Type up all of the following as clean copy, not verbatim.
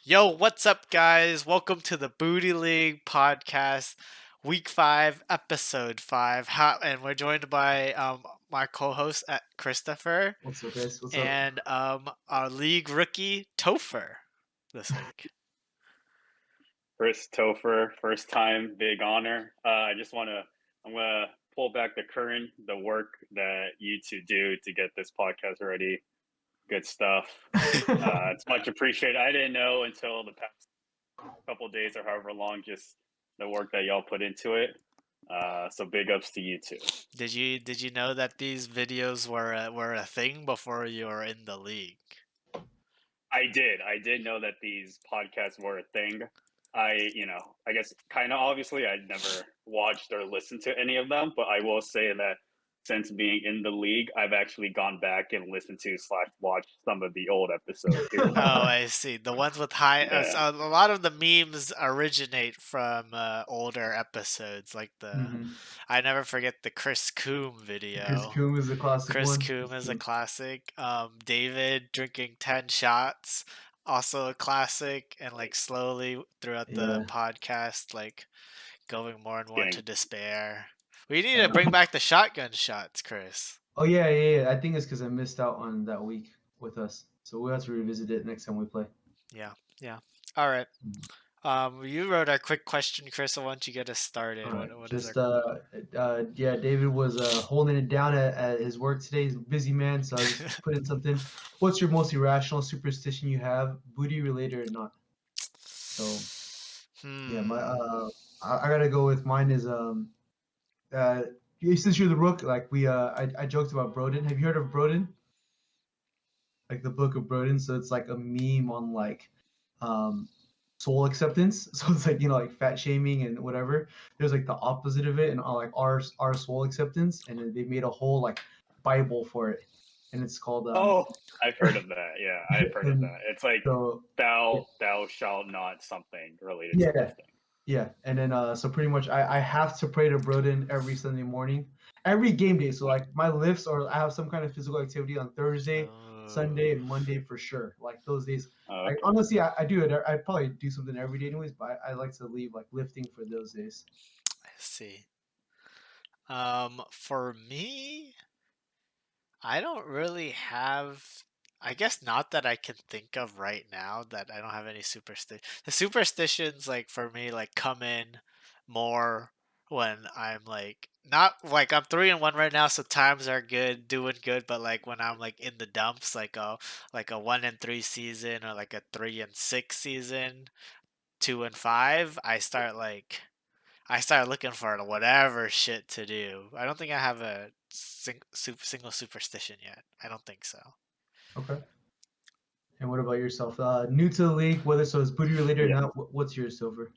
Yo, what's up, guys? Welcome to the Booty League podcast, week 5, episode 5. And we're joined by my co host at Christopher What's up, guys? What's up? and our league rookie, Topher, this week. First Topher, first time, big honor. I'm gonna pull back the work that you two do to get this podcast ready. Good stuff. It's much appreciated. I didn't know until the past couple days or however long, just the work that y'all put into it. So big ups to you two. Did you know that these videos were a thing before you were in the league? I did know that these podcasts were a thing. I guess kind of obviously I'd never watched or listened to any of them, but I will say that since being in the league, I've actually gone back and listened to / watched some of the old episodes here and Oh, there. I see. The ones with high. Yeah, So a lot of the memes originate from older episodes, like the. Mhm. I never forget the Chris Coombe Chris video. Coombe is a classic Chris one. Coombe is a classic. David drinking 10 shots, also a classic, and like slowly throughout the Yeah. podcast, like going more and more to getting despair. We need to bring back the shotgun shots, Chris. Oh yeah. I think it's because I missed out on that week with us, so we'll have to revisit it next time we play. Yeah, yeah. All right. You wrote our quick question, Chris. So why don't you get us started? All right. What is our? Just yeah. David was holding it down at his work today. He's a busy man, so I just put in something. What's your most irrational superstition you have, booty related or not? So yeah, my I gotta go with mine is since you're the rook, like I joked about Broden. Have you heard of Broden? Like the book of Broden. So it's like a meme on like um soul acceptance. So it's like like fat shaming and whatever. There's like the opposite of it, and like our soul acceptance, and then they made a whole like Bible for it, and it's called Oh, I've heard of that. Yeah, I've heard of and that. It's like so thou shalt not something related to yeah, lifting. yeah, and then so pretty much I have to pray to Broden every Sunday morning, every game day. So like my lifts or I have some kind of physical activity on Thursday, Sunday, and Monday for sure. Like those days, Oh, like okay. honestly, I do it. I probably do something every day anyways, but I like to leave like lifting for those days. I see. For me, I don't really have. I guess not that I can think of right now that I don't have any superstition. The superstitions, like for me, like come in more when I'm like not like I'm 3-1 right now, so times are good, doing good. But like when I'm like in the dumps, like a 1-3 season or like a 3-6 season, 2-5, I start looking for whatever shit to do. I don't think I have a single superstition yet. I don't think so. Okay. And what about yourself? New to the league, whether so it's booty related or Yeah. not. What's yours, Silver?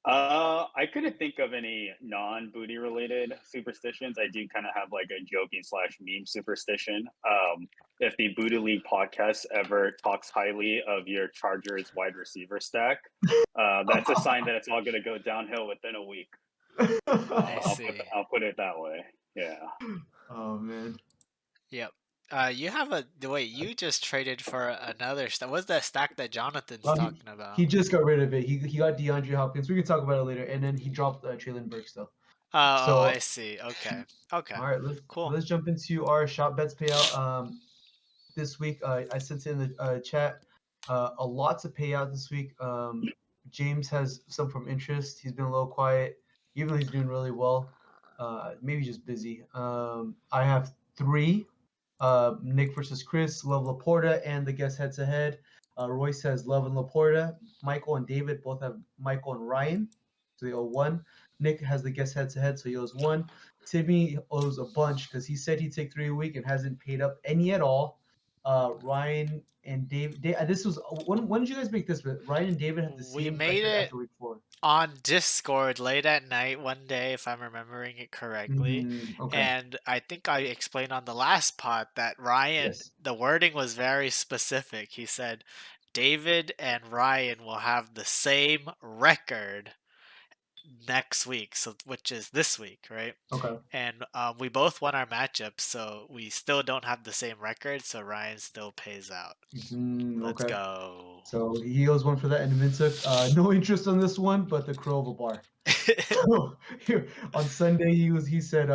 I couldn't think of any non-booty related superstitions. I do kind of have like a joking / meme superstition. If the Booty League podcast ever talks highly of your Chargers wide receiver stack, that's a sign that it's all going to go downhill within a week. I see. I'll put it that way. Yeah. Oh man. Yep. You have wait. You just traded for another stack. What's that stack that Jonathan's Well, talking he about? just got rid of it. He got DeAndre Hopkins. We can talk about it later. And then he dropped Traylon Burks though. Oh, So I see. Okay. Okay. all right, let's Cool. let's jump into our shop bets payout. This week I sent in the chat a lot to pay out this week. James has some from interest. He's been a little quiet, even though he's doing really well. Maybe just busy. I have three. Nick versus Chris, Love Laporta, and the guest head to head. Royce has Love and Laporta. Michael and David both have Michael and Ryan, so they owe one. Nick has the guest head to head, so he owes one. Timmy owes a bunch because he said he'd take 3 a week and hasn't paid up any at all. Ryan and Dave, this was when did you guys make this? But Ryan and David had the We same made record it after week 4. on Discord late at night one day, if I'm remembering it correctly. Okay. And I think I explained on the last pod that Ryan, Yes. the wording was very specific. He said, David and Ryan will have the same record next week, so which is this week, right? Okay. And we both won our matchups, so we still don't have the same record. So Ryan still pays out. Let's Okay. go. So he owes one for that, and Mintuk, no interest on this one, but the Kurova bar. So on Sunday he said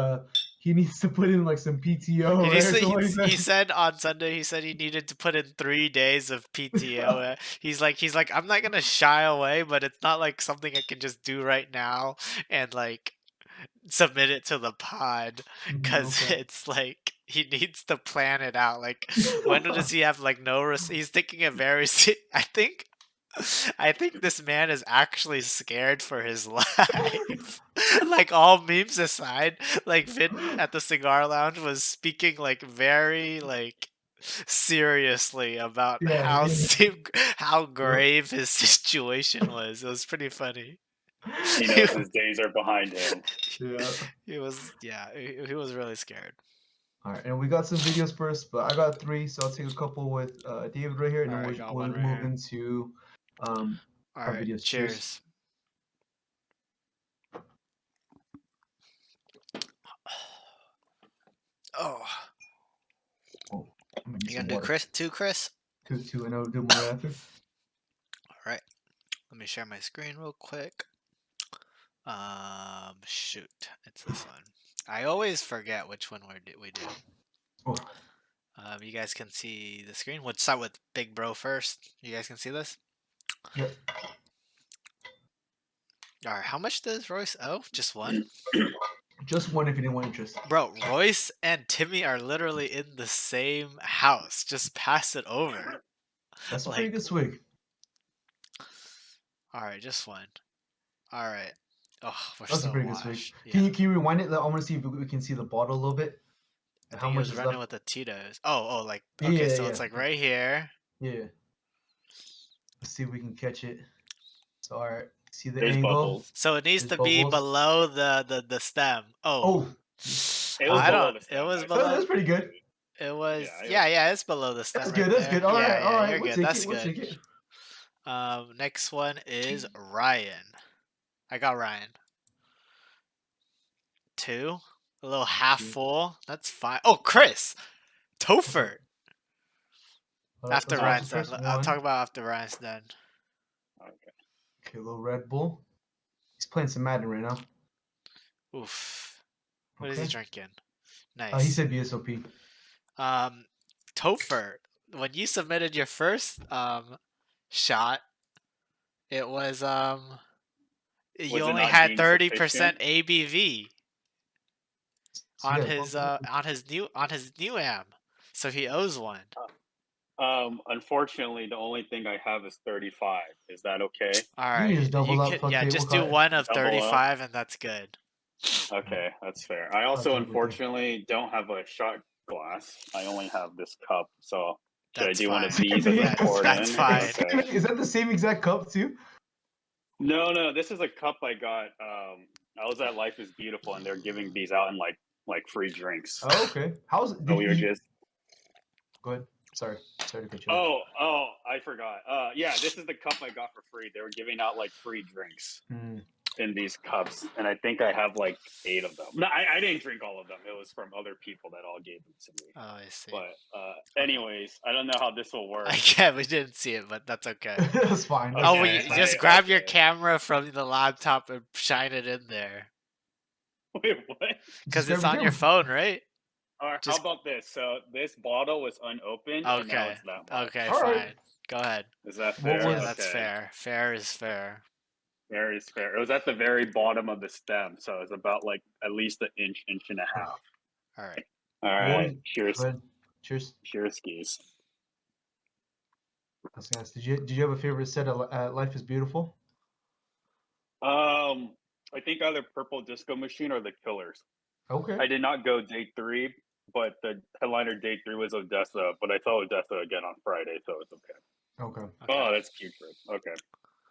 he needs to put in like some PTO, And right? Or something like he that. said on Sunday he needed to put in 3 days of PTO. He's like I'm not gonna shy away, but it's not like something I can just do right now and like submit it to the pod because Okay. it's like he needs to plan it out. Like when does he have like he's thinking a very I think this man is actually scared for his life. Like all memes aside, like Vin at the cigar lounge was speaking like very like seriously about Yeah. how Yep. grave his situation was. It was pretty funny. He knows his days are behind him. Yeah. He was he was really scared. All right, and we got some videos first, but I got 3, so I'll take a couple with David right here, and All then right, got we'll one right move here. into All our right, videos. cheers. Oh, Oh, I'm gonna get you some gonna do water. Chris? Two, and I'll do more after. All right, let me share my screen real quick. Shoot, it's this one. I always forget which one we do. Oh, You guys can see the screen. Let's start with Big Bro first. You guys can see this? yep. All right, how much does Royce owe? Just one? Just one if you didn't want interest. Bro, Royce and Timmy are literally in the same house. Just pass it over. That's a pretty Like, good swig. all right, just one. All right. Oh, we're That's a so pretty good swig. washed. Yeah. Can you rewind it? I want to see if we can see the bottle a little bit. I How think he much was is running left? with the Tito's. Oh, like Yeah, okay, yeah, so yeah. it's like right here. Yeah. Let's see if we can catch it. So all right, see the There's angle. bubbles. So it needs There's to be bubbles. below the stem. Oh, Oh, It was I below don't. the It stem. was that's below. pretty good. It was. Yeah, it was. Yeah. It's below the stem That's right good. That's there. good. All right, all right. You're We'll good. take That's it. We'll good. take it. Next one is Ryan. I got Ryan. 2, a little half full. That's fine. Oh, Chris, Topher. After Let's watch the Ryan's done. first I'll one. talk about after Ryan's done. Okay. Okay, a little Red Bull. He's playing some Madden right now. Oof. What is he Okay. drinking? He Nice. said VSOP. Topher, when you submitted your first shot, it was you Was it only not had deemed 30% sufficient? ABV So yeah, on his new am. So he owes one. Unfortunately, the only thing I have is 35. Is that okay? All you can right. just You double up. could Fuck it. just We'll do one of Double up. 35 and that's good. Okay, that's fair. I I'll also, take it with you. unfortunately, don't have a shot glass. I only have this cup. So should I That's do one of fine. these as I pour it That's in? fine. Okay. Is that the same exact cup too? No. This is a cup I got. I was at Life is Beautiful, and they're giving these out in like free drinks. Oh, okay. How's So we were just. Go ahead. Sorry to cut you off. Oh, I forgot. Yeah, this is the cup I got for free. They were giving out like free drinks in these cups, and I think I have like 8 of them. No, I didn't drink all of them. It was from other people that all gave them to me. Oh, I see. But anyways, I don't know how this will work. Yeah, we didn't see it, but that's okay. That's fine. Oh, Okay, well, just grab your okay. camera from the laptop and shine it in there. Wait, what? Because it's on your phone, right? All right, Just- how about this? So this bottle was unopened, and now Okay. it's that much. Okay, All fine. right. Go ahead. Is that fair? was- That's Okay. fair. Fair is fair. Fair is fair. It was at the very bottom of the stem, so it's about like at least an inch and a half. All right. All right. Cheers. Go ahead. Cheers. Cheers, skis. Did you have a favorite set of Life is Beautiful? I think either Purple Disco Machine or The Killers. Okay. I did not go day 3, but the headliner day 3 was Odessa, but I saw Odessa again on Friday, so it's okay. Okay. Oh, that's putrid. Okay.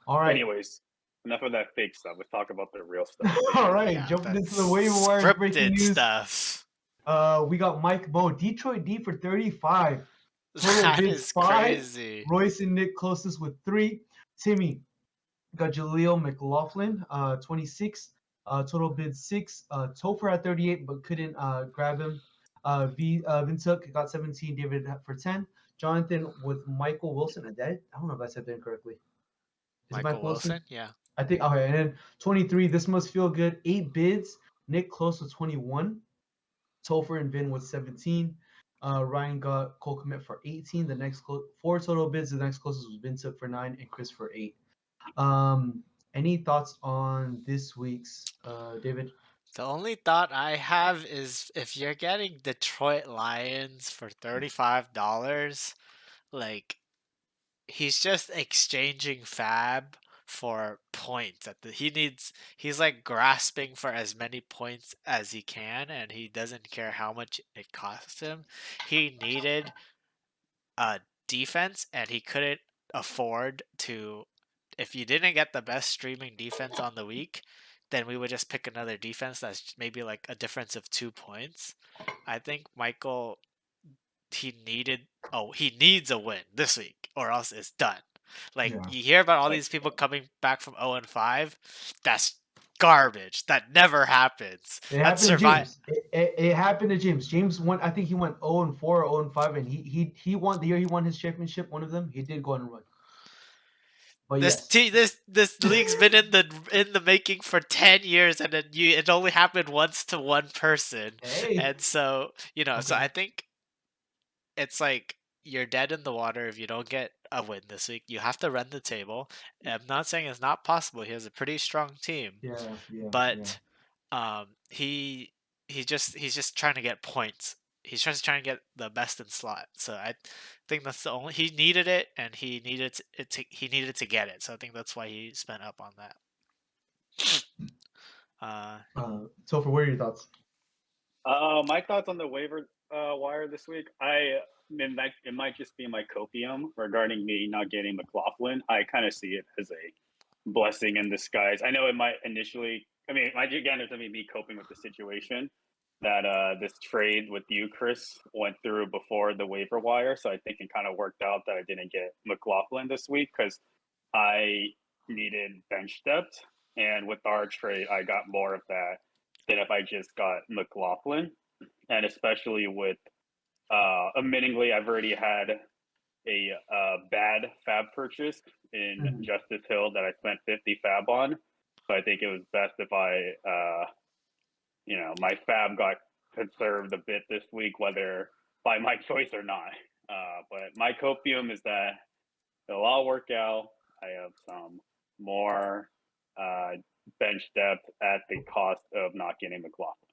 All right. Anyways, enough of that fake stuff. Let's talk about the real stuff. All right. Yeah, Jumping into that's the waiver wire breaking scripted news. stuff. We got Mike Mo, Detroit D for 35. Total That bids is 5. crazy. Royce and Nick closest with 3. Timmy, Got Jaleel McLaughlin, 26. Total bid 6. Topher at 38, but couldn't grab him. Vintuk got 17. David for 10. Jonathan with Michael Wilson. I don't know if I said that incorrectly. Is it Michael Michael Wilson? Wilson, yeah. I think. Okay, and then 23. This must feel good. 8 bids. Nick close to 21. Topher and Vin with 17. Ryan got Cole Komet for 18. The next 4 total bids. The next closest was Vincent for 9 and Chris for 8. Any thoughts on this week's, David? The only thought I have is if you're getting Detroit Lions for $35, like he's just exchanging fab for points he's like grasping for as many points as he can, and he doesn't care how much it costs him. He needed a defense, and he couldn't afford to. If you didn't get the best streaming defense on the week, then we would just pick another defense that's maybe like a difference of 2 points. I think Michael, he needs a win this week or else it's done. Like Yeah. you hear about all these people coming back from 0-5. That's garbage. That never happens. It That's happened to survive. James. It happened to James. James won. I think he went 0-4 or 0-5, and he won the year he won his championship. One of them, he did go on a run. But yes, This league's been in the making for 10 years, and then it only happened once to one person, hey, and so so okay, I think it's like you're dead in the water if you don't get a win this week. You have to run the table. I'm not saying it's not possible. He has a pretty strong team, yeah, yeah, yeah. but he's just trying to get points. He's just trying to get the best in slot. So I think that's the only he needed it, and he needed to get it. So I think that's why he spent up on that. Uh, Topher, what are your thoughts? My thoughts on the waiver wire this week. It might just be my copium regarding me not getting McLaughlin. I kind of see it as a blessing in disguise. I know it might initially. I mean, again, it's me coping with the situation that this trade with you, Chris, went through before the waiver wire. So I think it kind of worked out that I didn't get McLaughlin this week because I needed bench depth, and with our trade, I got more of that than if I just got McLaughlin, and especially with admittingly, I've already had a bad fab purchase in Mhm. Justice Hill that I spent 50 fab on. So I think it was best if my fab got conserved a bit this week, whether by my choice or not. But my copium is that it'll all work out. I have some more bench depth at the cost of not getting McLaughlin.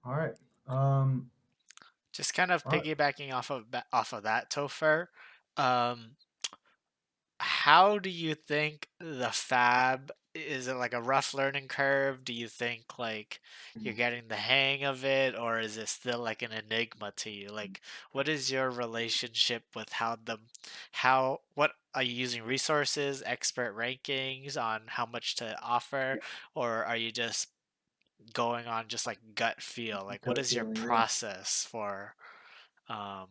All right. Um, just kind of all right. piggybacking off of that, Topher. Um, how do you think the fab is it like a rough learning curve? Do you think like you're getting the hang of it, or is it still like an enigma to you? Like what is your relationship with what are you using, resources, expert rankings on how much to offer, or are you just going on just like gut feel? Like what Gut is your feeling, yeah. process for um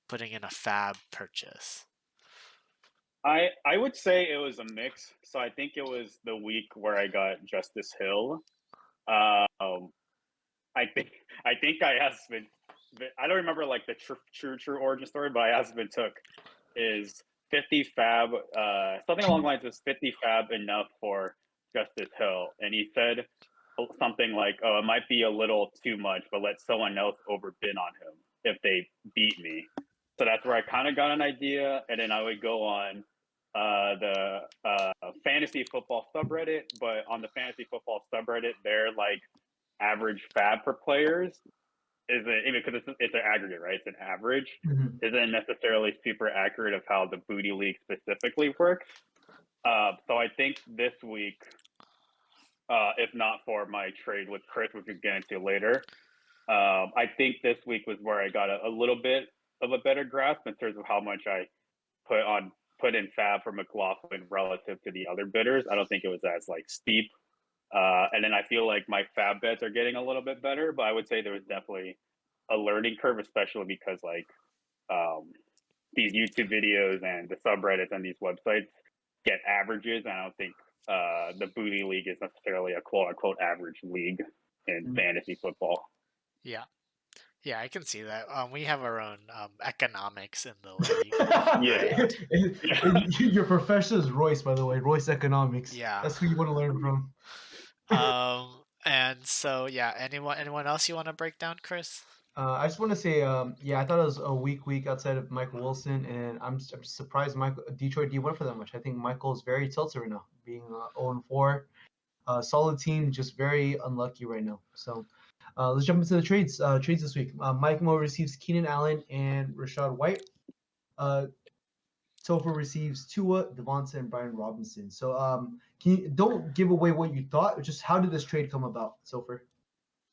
putting in a fab purchase? I would say it was a mix. So I think it was the week where I got Justice Hill. Um, I think I asked I don't remember like the true origin story, but I asked took is 50 fab something along the lines of 50 fab enough for Justice Hill, and he said something like, "Oh, it might be a little too much, but let someone else overbid on him if they beat me." So that's where I kind of got an idea, and then I would go on the fantasy football subreddit. But on the fantasy football subreddit, their like average fab for players isn't because it's an aggregate, right? It's an average. Mhm. Isn't necessarily super accurate of how the booty league specifically works. So I think this week, if not for my trade with Chris, which we'll get into later, I think this week was where I got a little bit of a better grasp in terms of how much I put in fab for McLaughlin relative to the other bidders. I don't think it was as like steep. And then I feel like my fab bets are getting a little bit better, but I would say there was definitely a learning curve, especially because like these YouTube videos and the subreddits and these websites get averages. I don't think the booty league is necessarily a quote unquote average league in Mm. fantasy football. Yeah. Yeah, I can see that. We have our own economics in the league, Yeah. right? Your professor is Royce, by the way. Royce Economics. Yeah. That's who you want to learn from. And so yeah, anyone else you want to break down, Chris? I just want to say, yeah, I thought it was a weak week outside of Michael Wilson, and I'm surprised Detroit D went for that much. I think Michael is very tilted right now, being 0-4. Solid team, just very unlucky right now. So let's jump into the trades. Trades this week. Mike Mo receives Keenan Allen and Rashad White. Topher receives Tua, Devonta, and Brian Robinson. So don't give away what you thought. Just how did this trade come about, Topher?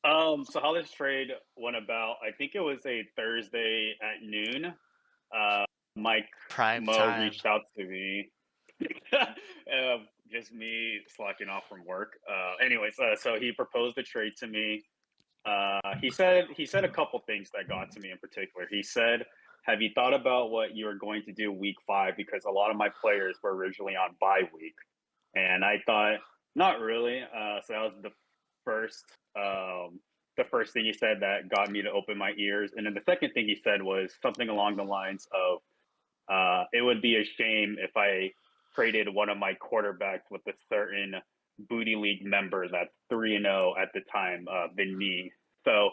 So how this trade went about, I think it was a Thursday at noon. Mike Prime Mo time. reached out to me. Just me slacking off from work. Anyways, so he proposed a trade to me. He said a couple things that got to me in particular. He said, "Have you thought about what you were going to do week 5? Because a lot of my players were originally on bye week." And I thought, not really. So that was first the first thing he said that got me to open my ears. And then the second thing he said was something along the lines of, it would be a shame if I traded one of my quarterbacks with a certain booty league member that's 3-0 at the time than me. So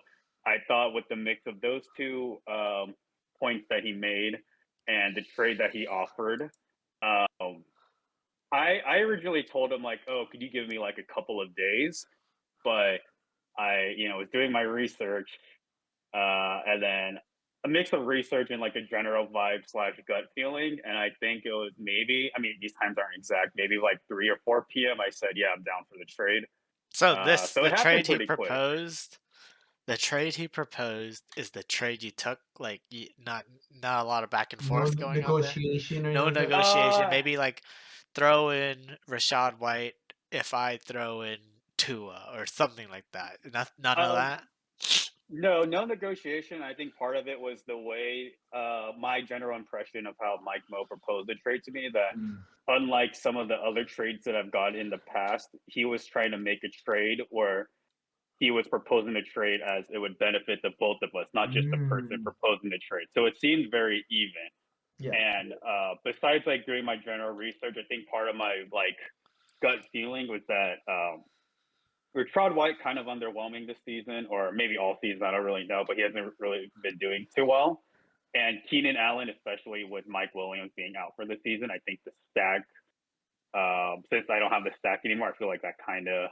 I thought with the mix of those two points that he made and the trade that he offered, I originally told him like, oh, could you give me like a couple of days? But I, was doing my research, and then a mix of research and like a general vibe slash gut feeling. And I think it was maybe, I mean, these times aren't exact, maybe like 3 or 4 p.m. I said, yeah, I'm down for the trade. So So the it happened trade he pretty quick. proposed, the trade he proposed is the trade you took. Like not a lot of back and No forth going on there. negotiation or anything No like that. negotiation. Maybe like throw in Rashad White if I throw in Tua or something like that. None of Um, that. no, no negotiation. I think part of it was the way my general impression of how Mike Mo proposed the trade to me, that Mm. unlike some of the other trades that I've got in the past, he was trying to make a trade where he was proposing a trade as it would benefit the both of us, not just the person Mm. proposing the trade. So it seemed very even. Yeah. And besides like doing my general research, I think part of my like gut feeling was that Rashad White kind of underwhelming this season, or maybe all season. I don't really know, but he hasn't really been doing too well. And Keenan Allen, especially with Mike Williams being out for the season, I think the stack. Since I don't have the stack anymore, I feel like that kind of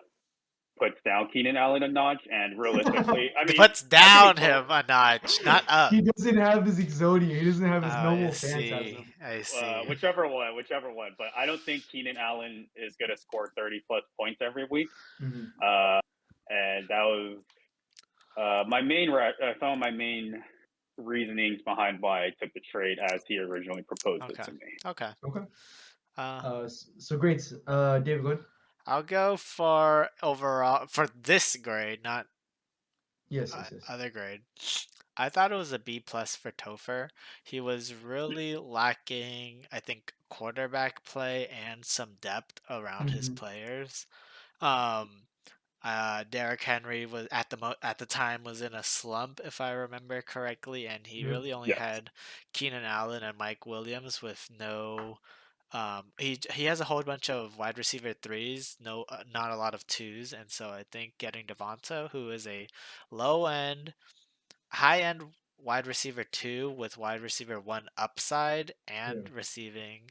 puts down Keenan Allen a notch. And realistically, I mean, Puts not to be down told, him a notch, not up. He doesn't have his Exodia. He doesn't have Oh, his I normal see. phantasm. I see. whichever one. But I don't think Keenan Allen is going to score 30 plus points every week. Mm-hmm. And that was my main some of my main reasonings behind why I took the trade as he originally proposed it Okay. to me. Okay. Okay. Uh, So great. David, go ahead. I'll go for overall for this grade, not Yes, yes, yes. other grade. I thought it was a B plus for Topher. He was really lacking, I think, quarterback play and some depth around his Mm-hmm. players. Derrick Henry was at the time was in a slump, if I remember correctly, and he Yep. really only Yes. had Keenan Allen and Mike Williams with no. He has a whole bunch of wide receiver threes, no, not a lot of twos, and so I think getting Devonta, who is a low end, high end wide receiver 2 with wide receiver 1 upside Yeah. and receiving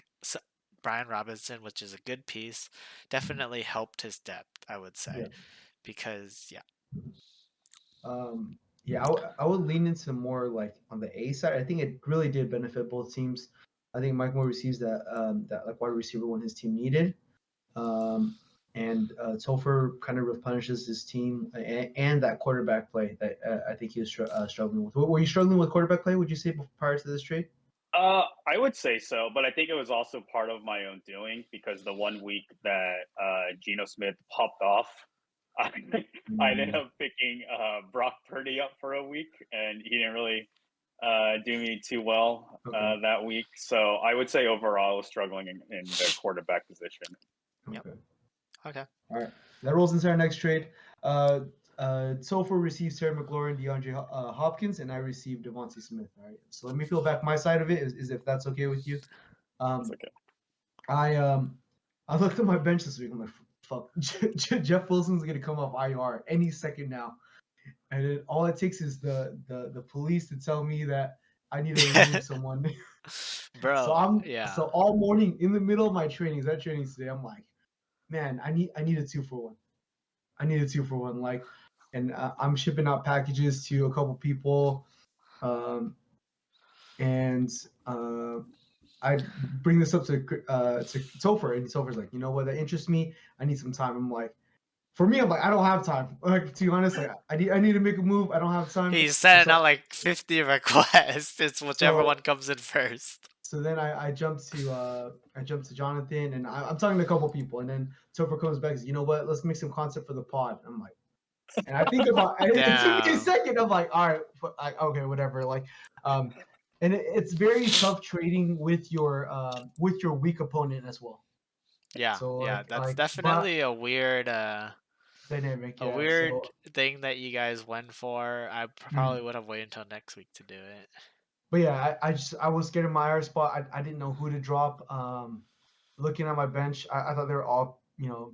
Brian Robinson, which is a good piece, definitely helped his depth, I would say, Yeah. because yeah. Yeah, I would lean into more like on the A side. I think it really did benefit both teams. I think Mike Moore receives that like wide receiver when his team needed. And Topher kind of replenishes his team and that quarterback play that I think he was struggling with. Were you struggling with quarterback play? Would you say prior to this trade? I would say so, but I think it was also part of my own doing because the one week that Geno Smith popped off, I, I ended Mm. up picking Brock Purdy up for a week, and he didn't really do me too well Okay. that week. So I would say overall I was struggling in the quarterback position. Yep. Okay. Okay. All right. That rolls into our next trade. Topher receives Terry McLaurin, DeAndre Hopkins, and I received Devontae Smith. All right. So let me peel back my side of it, is if that's okay with you. It's okay. I looked at my bench this week. I'm like, fuck, Jeff Wilson's gonna come off IR any second now, and then all it takes is the police to tell me that I need to remove someone. Bro, yeah. So all morning in the middle of my trainings today, I'm like, man, I need a 2-for-1. I need a 2-for-1. Like, and I'm shipping out packages to a couple people, and I bring this up to Topher, and Topher's like, you know what, that interests me. I need some time. I'm like, for me, I'm like, I don't have time. Like, to be honest, like I need to make a move. I don't have time. He's sending out So like 50 requests. It's whichever one so comes in first. so then I jumped to Jonathan, and I'm talking to a couple people, and then Topher comes back and says, you know what, let's make some content for the pod. I'm like, and I think about it took me a Damn. second. I'm like, all right, okay, whatever. Like, and it's very tough trading with your weak opponent as well. Yeah, So yeah, that's but definitely dynamic, a yeah. weird So thing that you guys went for. I probably mm. would have waited until next week to do it. But yeah, I was scared of my IR spot. I didn't know who to drop. Looking at my bench, I thought they were all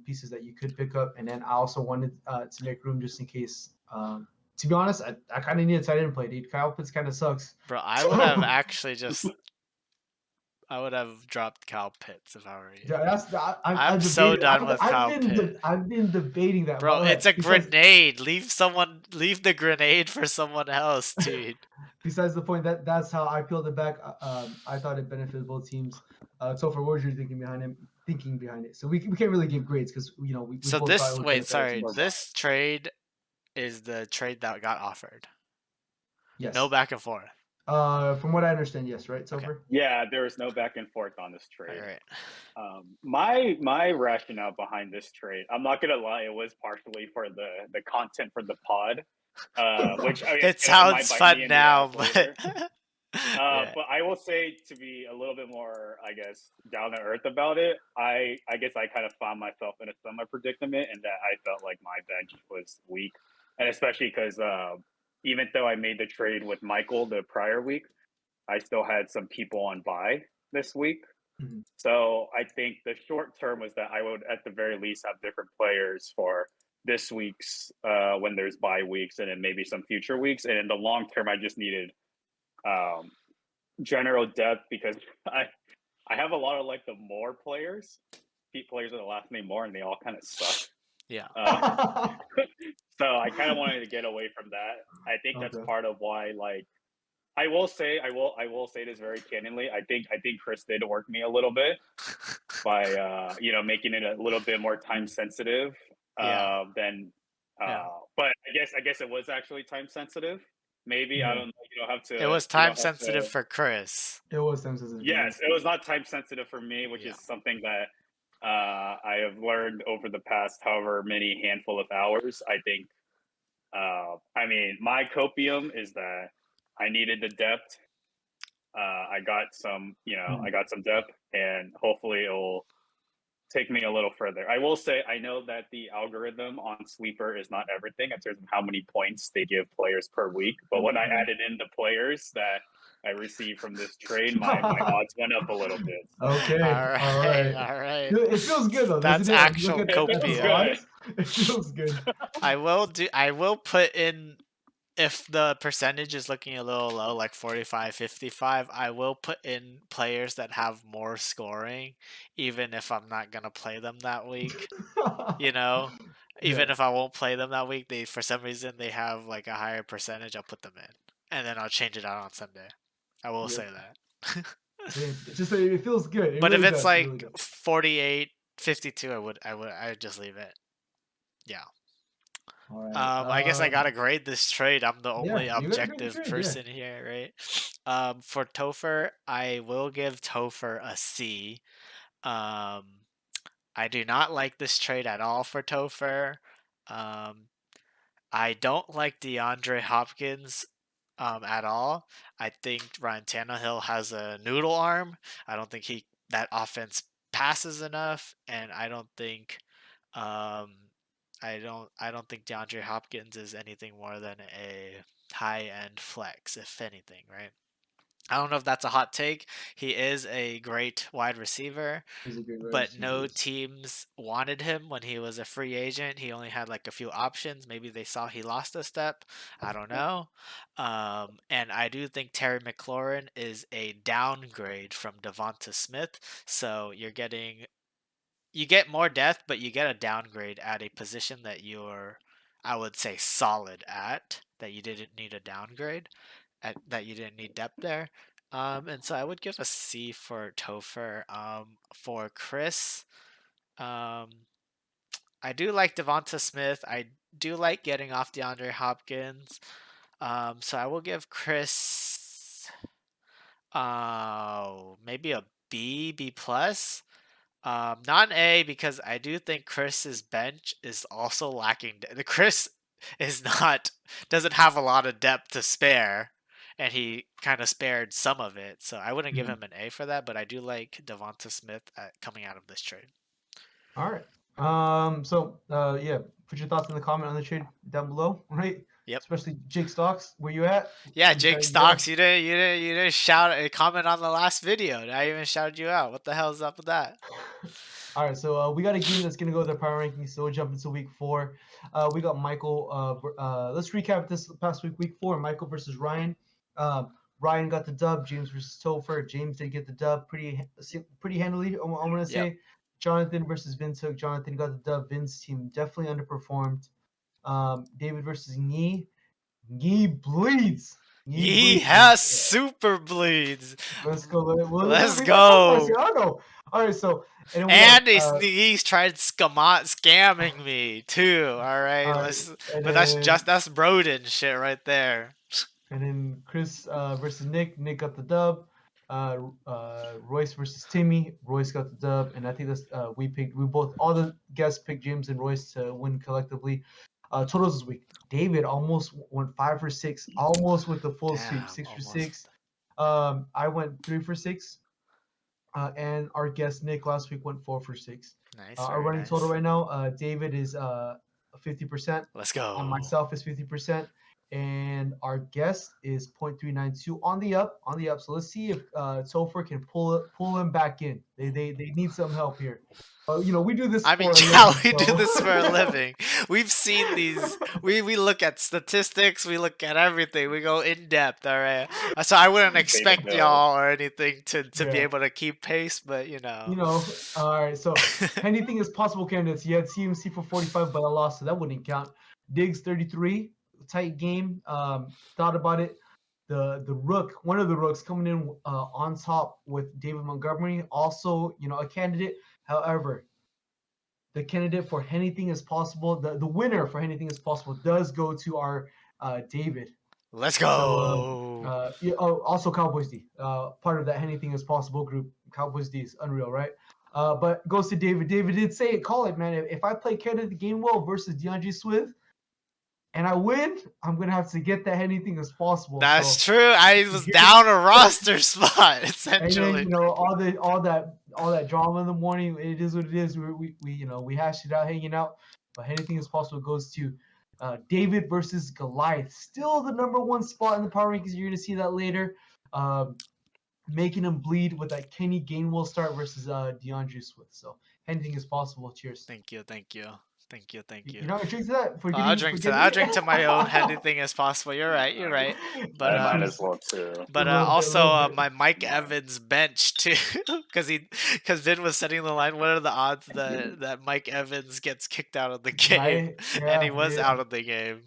pieces that you could pick up, and then I also wanted to make room just in case. To be honest, I kind of need a tight end play, dude. Kyle Pitts kind of sucks. Bro, I would have So actually just I would have dropped Kyle Pitts if I were you. yeah, I I'm so debated. done with Kyle Pitts. I've been debating that. By Bro, the way, it's a besides grenade. Leave the grenade for someone else, dude. besides the point, that's how I peeled it back. I thought it benefited both teams. Topher, what was your thinking behind it? So we can't really give grades because we So both thought it was wait, benefited our sorry. teams. This trade is the trade that got offered. No Yes. back and forth. From what I understand, yes, right, Okay. Topher? Yeah, there was no back and forth on this All trade. right. My rationale behind this trade, I'm not gonna lie, it was partially for the content for the pod, which I guess It it might sounds bite me fun in the now, ass but later. yeah. But I will say, to be a little bit more, I guess, down to earth about it, I guess I kind of found myself in a similar predicament, and that I felt like my bench was weak, and especially because even though I made the trade with Michael the prior week, I still had some people on bye this week. Mhm. So I think the short term was that I would at the very least have different players for this week's when there's bye weeks, and then maybe some future weeks. And in the long term, I just needed um, general depth because I have a lot of like the more players, players with the last name more, and they all kind of suck. Yeah. So I kind of wanted to get away from that. I think that's Okay. part of why, like, I will say this very candidly. I think Chris did work me a little bit by making it a little bit more time sensitive Yeah. than Yeah. but I guess it was actually time sensitive. Maybe I Yeah, don't know. You don't have It to was you time don't have sensitive to. for Chris. it was time sensitive for me. Yes, it was not time sensitive for me, which Yeah. is something that I have learned over the past however many handful of hours. I think. I mean, my copium is that I needed the depth. I got some, I Mhm. got some depth, and hopefully it will take me a little further. I will say I know that the algorithm on Sleeper is not everything in terms of how many points they give players per week. But when I Mhm. added in the players that I received from this trade, my odds went up a little bit. So Okay, All all right. right. All right. It feels good though, doesn't That's it? Like you actual it look at feels the copium. good. odds. It feels good. I will put in if the percentage is looking a little low, like 45, 55, I will put in players that have more scoring, even if I'm not going to play them that week. You know, Yeah. even if I won't play them that week, they for some reason they have like a higher percentage, I'll put them in. And then I'll change it out on Sunday. I will Yep. say that. It's just it feels good. It But if really it's does. It really like does. 48, 52, I would just leave it. Yeah. All right. I guess I gotta grade this trade. I'm the Yeah, only you got a great objective trade. Yeah. person here, right? For Topher, I will give Topher a C. Um, I do not like this trade at all for Topher. Um, I don't like DeAndre Hopkins. at all. I think Ryan Tannehill has a noodle arm. I don't think that offense passes enough, and um, I don't think DeAndre Hopkins is anything more than a high end flex, if anything, right? I don't know if that's a hot take. He is a great wide receiver, He's a great wide but receiver. no teams wanted him when he was a free agent. He only had like a few options. Maybe they saw he lost a step. I don't know. And I do think Terry McLaurin is a downgrade from Devonta Smith. So you get more depth, but you get a downgrade at a position that you're, I would say, solid at. That you didn't need a downgrade that you didn't need depth there. And so I would give a C for Topher. For Chris, um, I do like Devonta Smith. I do like getting off DeAndre Hopkins. So I will give Chris, maybe a B plus. Not an A because I do think Chris's bench is also lacking. Chris is not doesn't have a lot of depth to spare, and he kind of spared some of it. So I wouldn't give Mhm. him an A for that, but I do like Devonta Smith coming out of this trade. All right. Yeah, put your thoughts in the comment on the trade down below, right? Yep. Especially Jake Stocks, where you at? Yeah, You Jake got you got Stocks, you didn't shout comment on the last video. I even shouted you out. What the hell's up with that? All right, so we got a game that's gonna go with our power rankings. So we'll jump into week 4. We got Michael. Let's recap this past week, week 4. Michael versus Ryan. Ryan got the dub. James versus Topher. James did get the dub pretty handily. I'm gonna Yep. say. Jonathan versus Vince Hook. Jonathan got the dub. Vince's team definitely underperformed. David versus Knee. Knee bleeds. Knee He bleeds. has super bleeds. Let's go. Well, Let's we got somebody. go. I don't know. All right, so and then we got And he's tried scamming me too. All right, all right, and but then that's Broden shit right there. Chris versus Nick. Nick got the dub. Royce versus Timmy. Royce got the dub, and I think that's we both all the guests picked James and Royce to win collectively. Totals this week. David almost went 5 for 6, almost with the full sweep, Damn, 6 for almost 6. I went 3 for 6. And our guest Nick last week went 4 for 6. nice, Our very running total nice. right now, David is 50%, Let's and go. myself is 50%, and our guest is 0.392 on the up, So let's see if Topher can pull him back in. They need some help here. We do this I mean, for a yeah, living, we do so this for a living. We've seen these. We look at statistics. We look at everything. We go in depth. All right. So I wouldn't David expect knows. y'all or anything to be yeah. able to keep pace, but All right. So anything is possible candidates. You had CMC for 45, but I lost, so that wouldn't count. Diggs 33, tight game. Thought about it. One of the rooks coming in on top with David Montgomery, also a candidate. However, the candidate for anything is possible, the winner for anything is possible does go to our David. Let's So, go. also Cowboys D, part of that anything is possible group. Cowboys D is unreal, right? But goes to David. David did say it, call it, man. If I play Kenneth Gainwell versus DeAndre Swift and I win, I'm gonna have to get that anything as possible. That's So true. I was down a roster spot and then essentially. all that drama in the morning. It is what it is. We hashed it out, hanging out. But anything is possible goes to David versus Goliath. Still the number 1 spot in the power rankings. You're gonna see that later. Making him bleed with that Kenny Gainwell start versus DeAndre Swift. So anything is possible. Cheers. Thank you, thank you, thank you, thank you. You're not gonna drink to that for I'll getting for drink to that. getting I'll it. drink to my own anything as possible. You're right. You're right. But I All right, might um, as cheers. well too. A little bit, a also little bit. my Mike Come on. Evans bench too, because Vin was setting the line. What are the odds that Mike Evans gets kicked out of the game? Right? And he Yeah, was yeah. out of the game.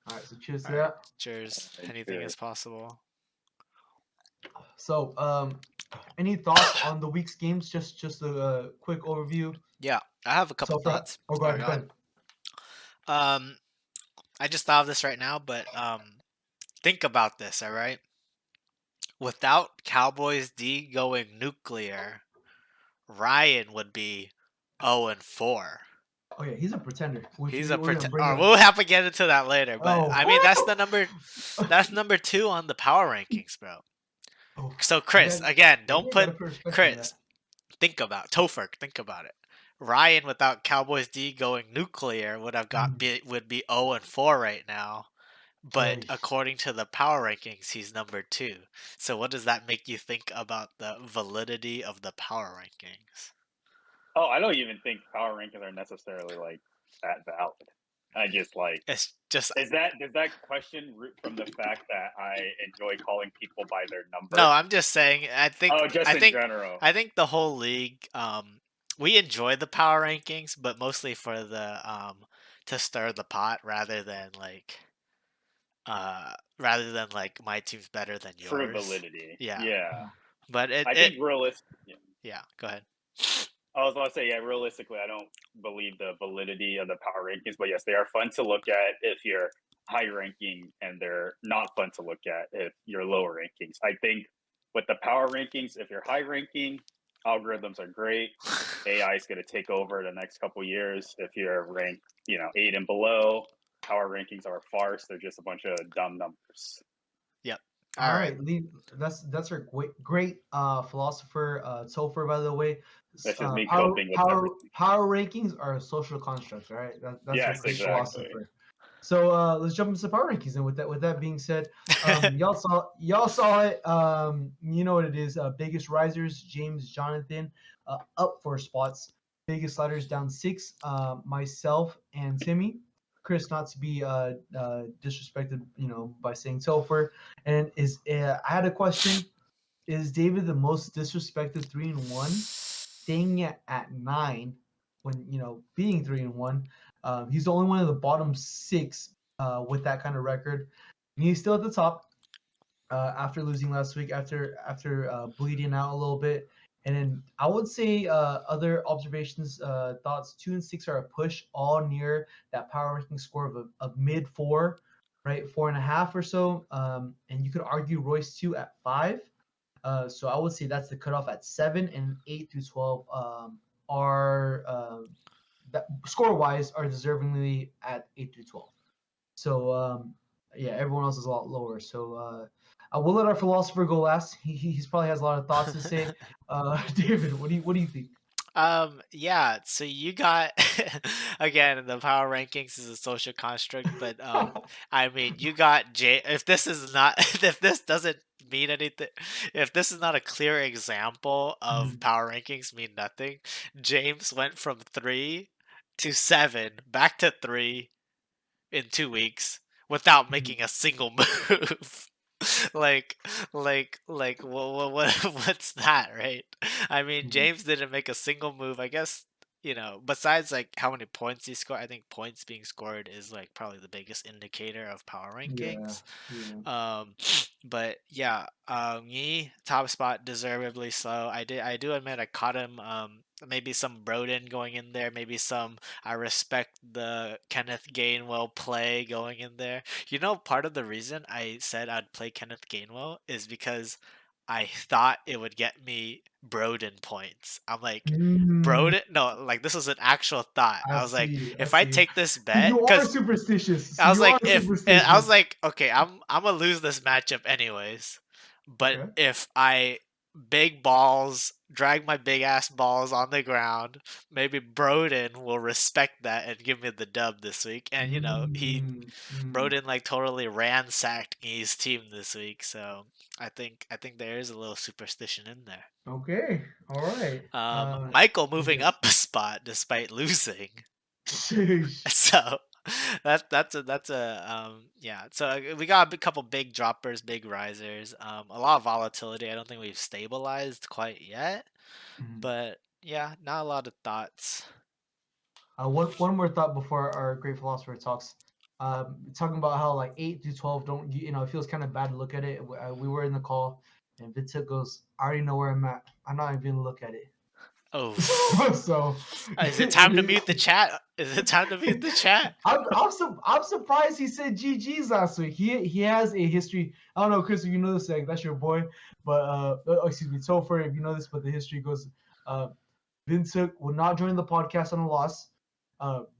All right, so cheers to All right. that. Cheers. Thank Anything you. is possible. So, any thoughts on the week's games? Just a quick overview. Yeah, I have a couple So, thoughts. go All right, ahead, go go ahead. ahead. I just thought of this right now, but think about this. All right, without Cowboys D going nuclear, Ryan would be 0-4. Oh yeah, he's a pretender, which He's a we're gonna pretend. bring him. We'll have to get into that later, but Oh, I mean that's number 2 on the power rankings, bro. oh, So you Chris, guys, again, you don't guys gotta put put respect on that. Chris. Think about Topher. Think about it. Ryan without Cowboys D going nuclear would be 0-4 right now. But Jeez. according to the power rankings, he's number 2. So what does that make you think about the validity of the power rankings? Oh, I don't even think power rankings are necessarily like that valid. I just like It's just does that question root from the fact that I enjoy calling people by their no. number? I'm just saying. Oh, just in general. I think the whole league. We enjoy the power rankings, but mostly for the to stir the pot rather than like my team's better than For yours. validity. Yeah, Yeah. but I think yeah. Go ahead. I was about to say, yeah, realistically, I don't believe the validity of the power rankings, but yes, they are fun to look at if you're high ranking, and they're not fun to look at if you're lower rankings. I think with the power rankings, if you're high ranking, algorithms are great. AI is going to take over the next couple years. If you're ranked, 8 and below, power rankings are a farce. They're just a bunch of dumb numbers. Yep. All All right. right, that's our great philosopher Topher, by the way. That's just me Power coping with power everything. power rankings are a social construct. All right, that's our Yes, great exactly. philosopher. So let's jump into the power rankings. And with that being said, y'all saw it. You know what it is. Biggest risers, James, Jonathan, up 4 spots. Biggest sliders down 6. Myself and Timmy. Chris, not to be disrespected, by saying Topher. And I had a question: is David the most disrespected 3-1, staying at 9 when being 3-1? He's the only one of the bottom 6 with that kind of record. And he's still at the top after losing last week, after bleeding out a little bit. And then I would say other observations, thoughts: 2 and 6 are a push, all near that power ranking score of mid 4, right, 4.5 or so. And you could argue Royce 2 at 5. So I would say that's the cutoff at 7, and 8 through 12 are that score wise are deservingly at 8 through 12. So yeah, everyone else is a lot lower. So I will let our philosopher go last. He's probably has a lot of thoughts to say. David, what do you think? Yeah, so you got again, the power rankings is a social construct, but I mean, you got if this is not if this doesn't mean anything, if this is not a clear example of Mhm, power rankings mean nothing, James went from 3 to 7 back to 3 in 2 weeks without mhm, making a single move. like, what, what's that, right? I mean, mhm. James didn't make a single move. I guess besides like how many points he scored, I think points being scored is like probably the biggest indicator of power Yeah, rankings. yeah. Um, but yeah, me top spot deservedly slow. I do admit I caught him. Maybe some Broden going in there. Maybe some I respect the Kenneth Gainwell play going in there. Part of the reason I said I'd play Kenneth Gainwell is because I thought it would get me Broden points. I'm like, Mm, Broden? No, like this was an actual thought. I I was like, see. I if I see. take this So bet, you are because superstitious. So I was you are like, superstitious. okay, I'm gonna lose this matchup anyways. But Okay. if I big balls, drag my big ass balls on the ground, maybe Broden will respect that and give me the dub this week. And Mm, mm. Broden like totally ransacked his team this week, so I think there is a little superstition in there. Okay. All right. Michael moving Yes. up a spot despite losing. Sheesh. So that's a yeah. So we got a couple big droppers, big risers, a lot of volatility. I don't think we've stabilized quite yet, Mhm. but yeah, not a lot of thoughts. One more thought before our great philosopher talks. Talking about how like 8 to 12 don't it feels kind of bad to look at it. We were in the call, and Vitek goes, "I already know where I'm at. I'm not even gonna look at it." Oh, So is it it time to is. mute the chat? Is it time to mute the chat? I'm surprised he said GG's last week. He has a history. I don't know, Chris, if you know this, like, that's your boy. But excuse me, Topher, if you know this, but the history goes, Vincent will not join the podcast on a loss.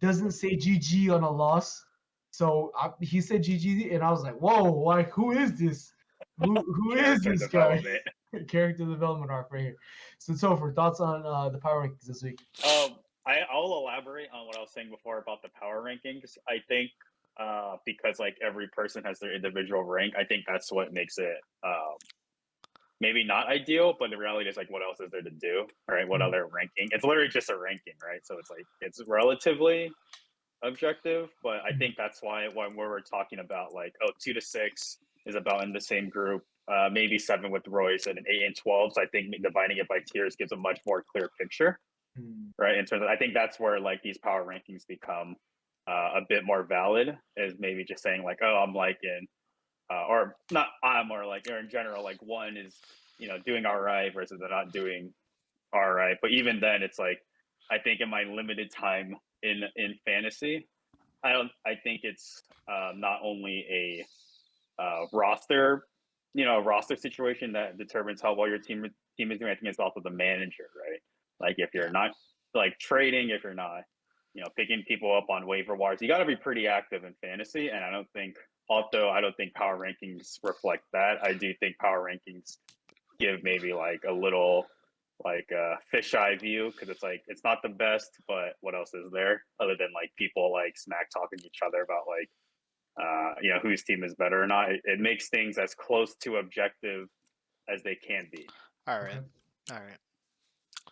doesn't say GG on a loss. So he said GG, and I was like, whoa, like who is this? Who is Character this guy? development. Character development arc right here. So for thoughts on the power rankings this week. I'll elaborate on what I was saying before about the power rankings. I think because like every person has their individual rank, I think that's what makes it maybe not ideal, but the reality is like what else is there to do, right? What other ranking? It's literally just a ranking, right? So it's like it's relatively objective, but I think that's why when we're talking about like 2 to 6 is about in the same group, maybe 7 with Royce and an 8 and 12. So I think dividing it by tiers gives a much more clear picture, right? In terms of, I think that's where like these power rankings become a bit more valid. Is maybe just saying like, oh, I'm like in, or not, or like, or in general, like one is doing all right versus they're not doing all right. But even then, it's like I think in my limited time in fantasy, I think it's not only a roster, roster situation that determines how well your team is doing. I think it's also the manager, right? Like if you're Yeah. not like trading, if you're not, picking people up on waiver wires, you got to be pretty active in fantasy. And I don't think power rankings reflect that. I do think power rankings give maybe like a little like fisheye view because it's like it's not the best, but what else is there other than like people like smack talking to each other about like whose team is better or not. It makes things as close to objective as they can be. All right. Okay. All right.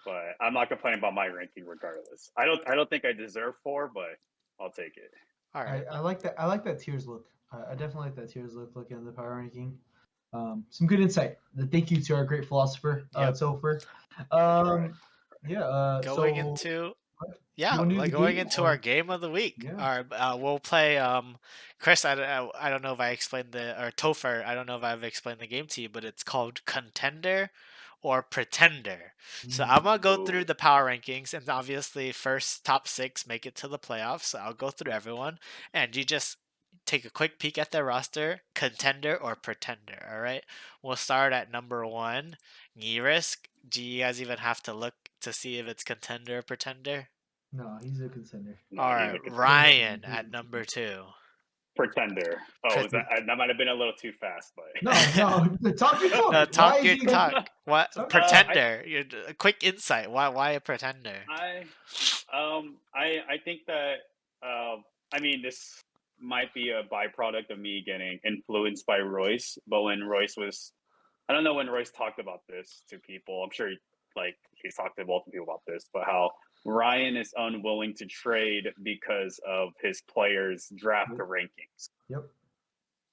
But I'm not complaining about my ranking regardless. I don't think I deserve 4, but I'll take it. All right. I like that. I like that tiers look. I definitely like that tiers look. Looking at the power ranking. Some good insight. Thank you to our great philosopher, Yep. Topher. Right. Yeah. Going So into you want to do like the going game into our or game of the week. yeah? All right, we'll play. Chris, I don't know if I explained or Topher, I don't know if I've explained the game to you, but it's called Contender or Pretender. So I'm gonna go through Ooh. the power rankings, and obviously first top 6 make it to the playoffs. So I'll go through everyone, and you just take a quick peek at their roster, Contender or Pretender. All right, we'll start at number 1, Risk. Do you guys even have to look to see if it's Contender or Pretender? No, he's a contender. No, All he's right, a contender. Ryan He's a at number contender. 2. Pretender. Oh, Pre- is that might have been a little too fast, No, but no. Talk your talk. Why talk is your he? talk. What Talk your talk. I Pretender? A quick insight. Why a Pretender? I I think that I mean this might be a byproduct of me getting influenced by Royce, but when Royce was I don't know when Royce talked about this to people. I'm sure he's talked to multiple people about this, but how Ryan is unwilling to trade because of his players' draft Yep. rankings. Yep.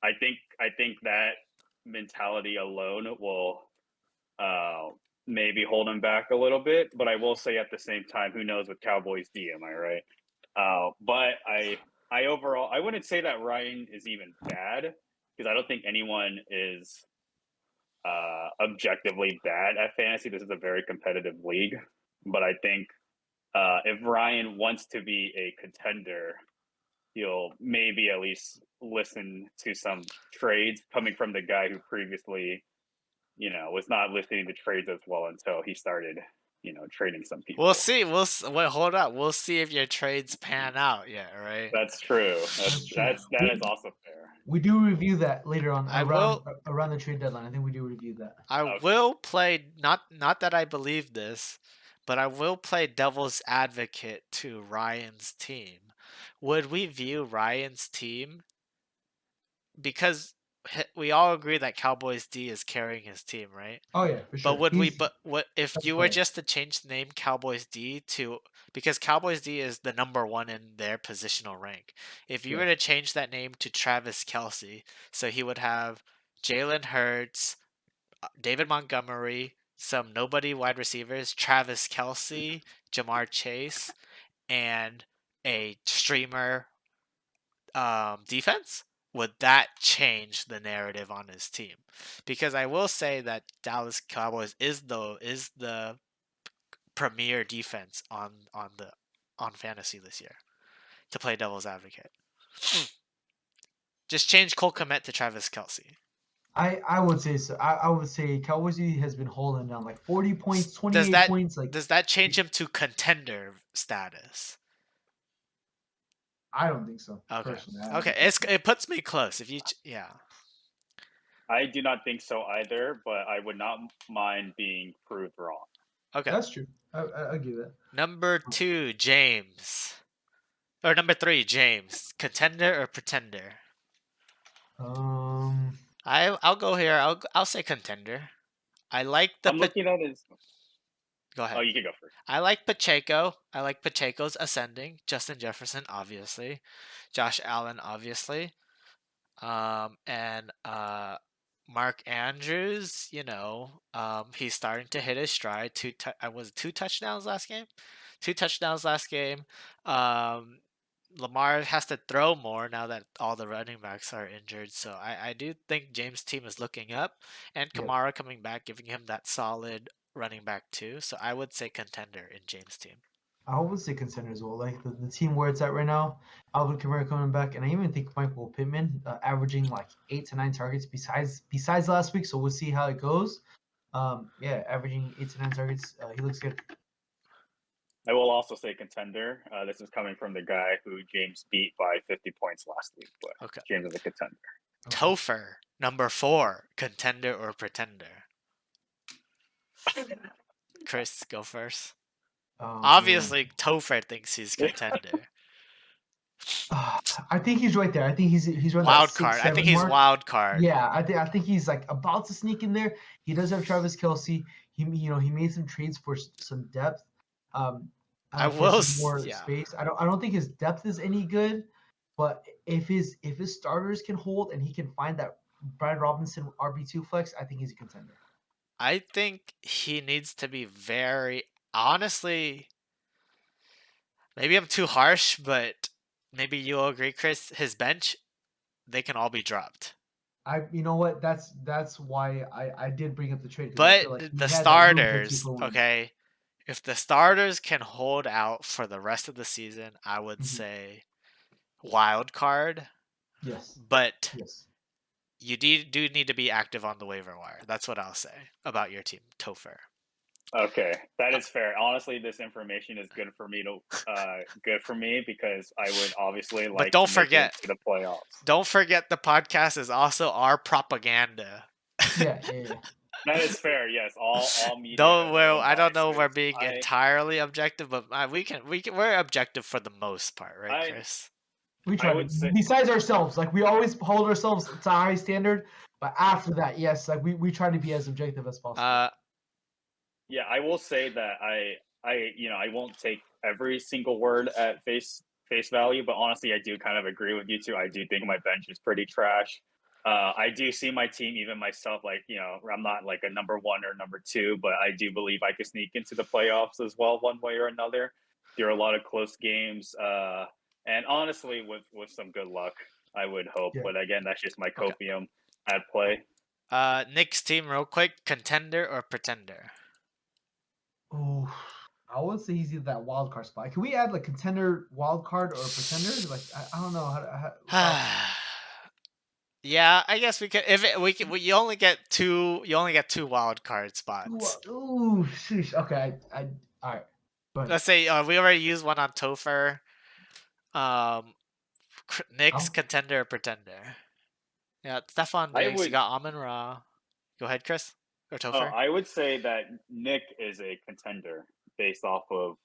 I think that mentality alone will uh, maybe hold him back a little bit. But I will say at the same time, who knows with Cowboys D? Am I right? But I overall I wouldn't say that Ryan is even bad because I don't think anyone is objectively bad at fantasy. This is a very competitive league, but I think if Ryan wants to be a contender, he'll maybe at least listen to some trades coming from the guy who previously, was not listening to trades as well until he started, trading some We'll people. see. Wait. Hold up. We'll see if your trades pan out yet. Right. That's true. That's true. That is also fair. We do review that later on I will. around the trade deadline. I think we do review that. I Okay. will play. Not that I believe this, but I will play devil's advocate to Ryan's team. Would we view Ryan's team because we all agree that Cowboys D is carrying his team, right? Oh yeah, for But sure. would we? He's But what if best you were player. just to change the name Cowboys D to because Cowboys D is the number 1 in their positional rank. If you Yeah. were to change that name to Travis Kelsey, so he would have Jalen Hurts, David Montgomery, some nobody wide receivers, Travis Kelsey, Jamar Chase, and a streamer defense, would that change the narrative on his team? Because I will say that Dallas Cowboys is the premier defense on fantasy this year. To play devil's advocate, just change Cole Kmet to Travis Kelsey. I would say so. I would say Cowboys has been holding down like 40 points, Does 28 that points. Like does that change him to contender status? I don't think so. Okay. Personally, I don't Okay. think so. It puts me close. If you yeah. I do not think so either, but I would not mind being proved wrong. Okay. That's true. I give that. Number 2, James. Or number 3, James. Contender or pretender? Um, I'll go here. I'll say contender. I like the I'm looking at his. Go Oh, ahead. you can go first. I like Pacheco. I like Pacheco's ascending. Justin Jefferson, obviously. Josh Allen, obviously. And Mark Andrews, he's starting to hit his stride. Was 2 touchdowns last game. 2 touchdowns last game. Um, Lamar has to throw more now that all the running backs are injured. So I do think James' team is looking up, and yeah. Kamara coming back, giving him that solid running back too. So I would say contender in James' team. I would say contender as well. Like the team where it's at right now, Alvin Kamara coming back, and I even think Michael Pittman averaging like 8 to 9 targets besides last week. So we'll see how it goes. Yeah, averaging 8 to 9 targets. He looks good. I will also say contender. This is coming from the guy who James beat by 50 points last week, but Okay. James is a contender. Okay. Topher, number 4, contender or pretender? Chris, go first. Oh, Obviously, Topher thinks he's contender. I think he's right there. I think he's around that Wild six card. I think seven he's mark. wild card. Yeah, I think he's like about to sneak in there. He does have Travis Kelsey. He made some trades for some depth, I for will, some more yeah. space. I don't think his depth is any good, but if his starters can hold and he can find that Brian Robinson RB2 flex, I think he's a contender. I think he needs to be very honestly. Maybe I'm too harsh, but maybe you'll agree, Chris. His bench, they can all be dropped. You know what? That's why I did bring up the trade because I But feel like he the had that room for starters, 2 for 1. okay, if the starters can hold out for the rest of the season, I would Mhm. say wild card. Yes. But Yes. you do need to be active on the waiver wire. That's what I'll say about your team, Topher. Okay, that is fair. Honestly, this information is good for me because I would obviously But like don't to make it forget, to the playoffs. the podcast is also our propaganda. Yeah. Yeah. Yeah. That is fair. Yes, all media Though has their own I don't know if we're biases. being entirely objective, but we're objective for the most part, right, I Chris? We I try to. would say Besides ourselves, like we always hold ourselves to a high standard. But after that, yes, like we try to be as objective as possible. yeah, I will say that I won't take every single word at face value, but honestly, I do kind of agree with you too. I do think my bench is pretty trash. I do see my team, even myself, like I'm not like a number 1 or number 2, but I do believe I could sneak into the playoffs as well, one way or another. There are a lot of close games, and honestly, with some good luck, I would hope. Yeah. But again, that's just my Okay. copium at play. Nick's team, real quick, contender or pretender? Oh, I would say he's either that wild card spot. Can we add like contender, wild card, or pretender? Like I don't know Yeah, I guess we could. If it, we can, you only get two. You only get 2 wild card spots. Ooh, sheesh. Okay, all right. But Let's say we already used one on Topher. Um, Nick's I'll, contender or pretender? Yeah, Stephon I Diggs. You would got Amon Ra. Go ahead, Chris or Topher. I would say that Nick is a contender based off of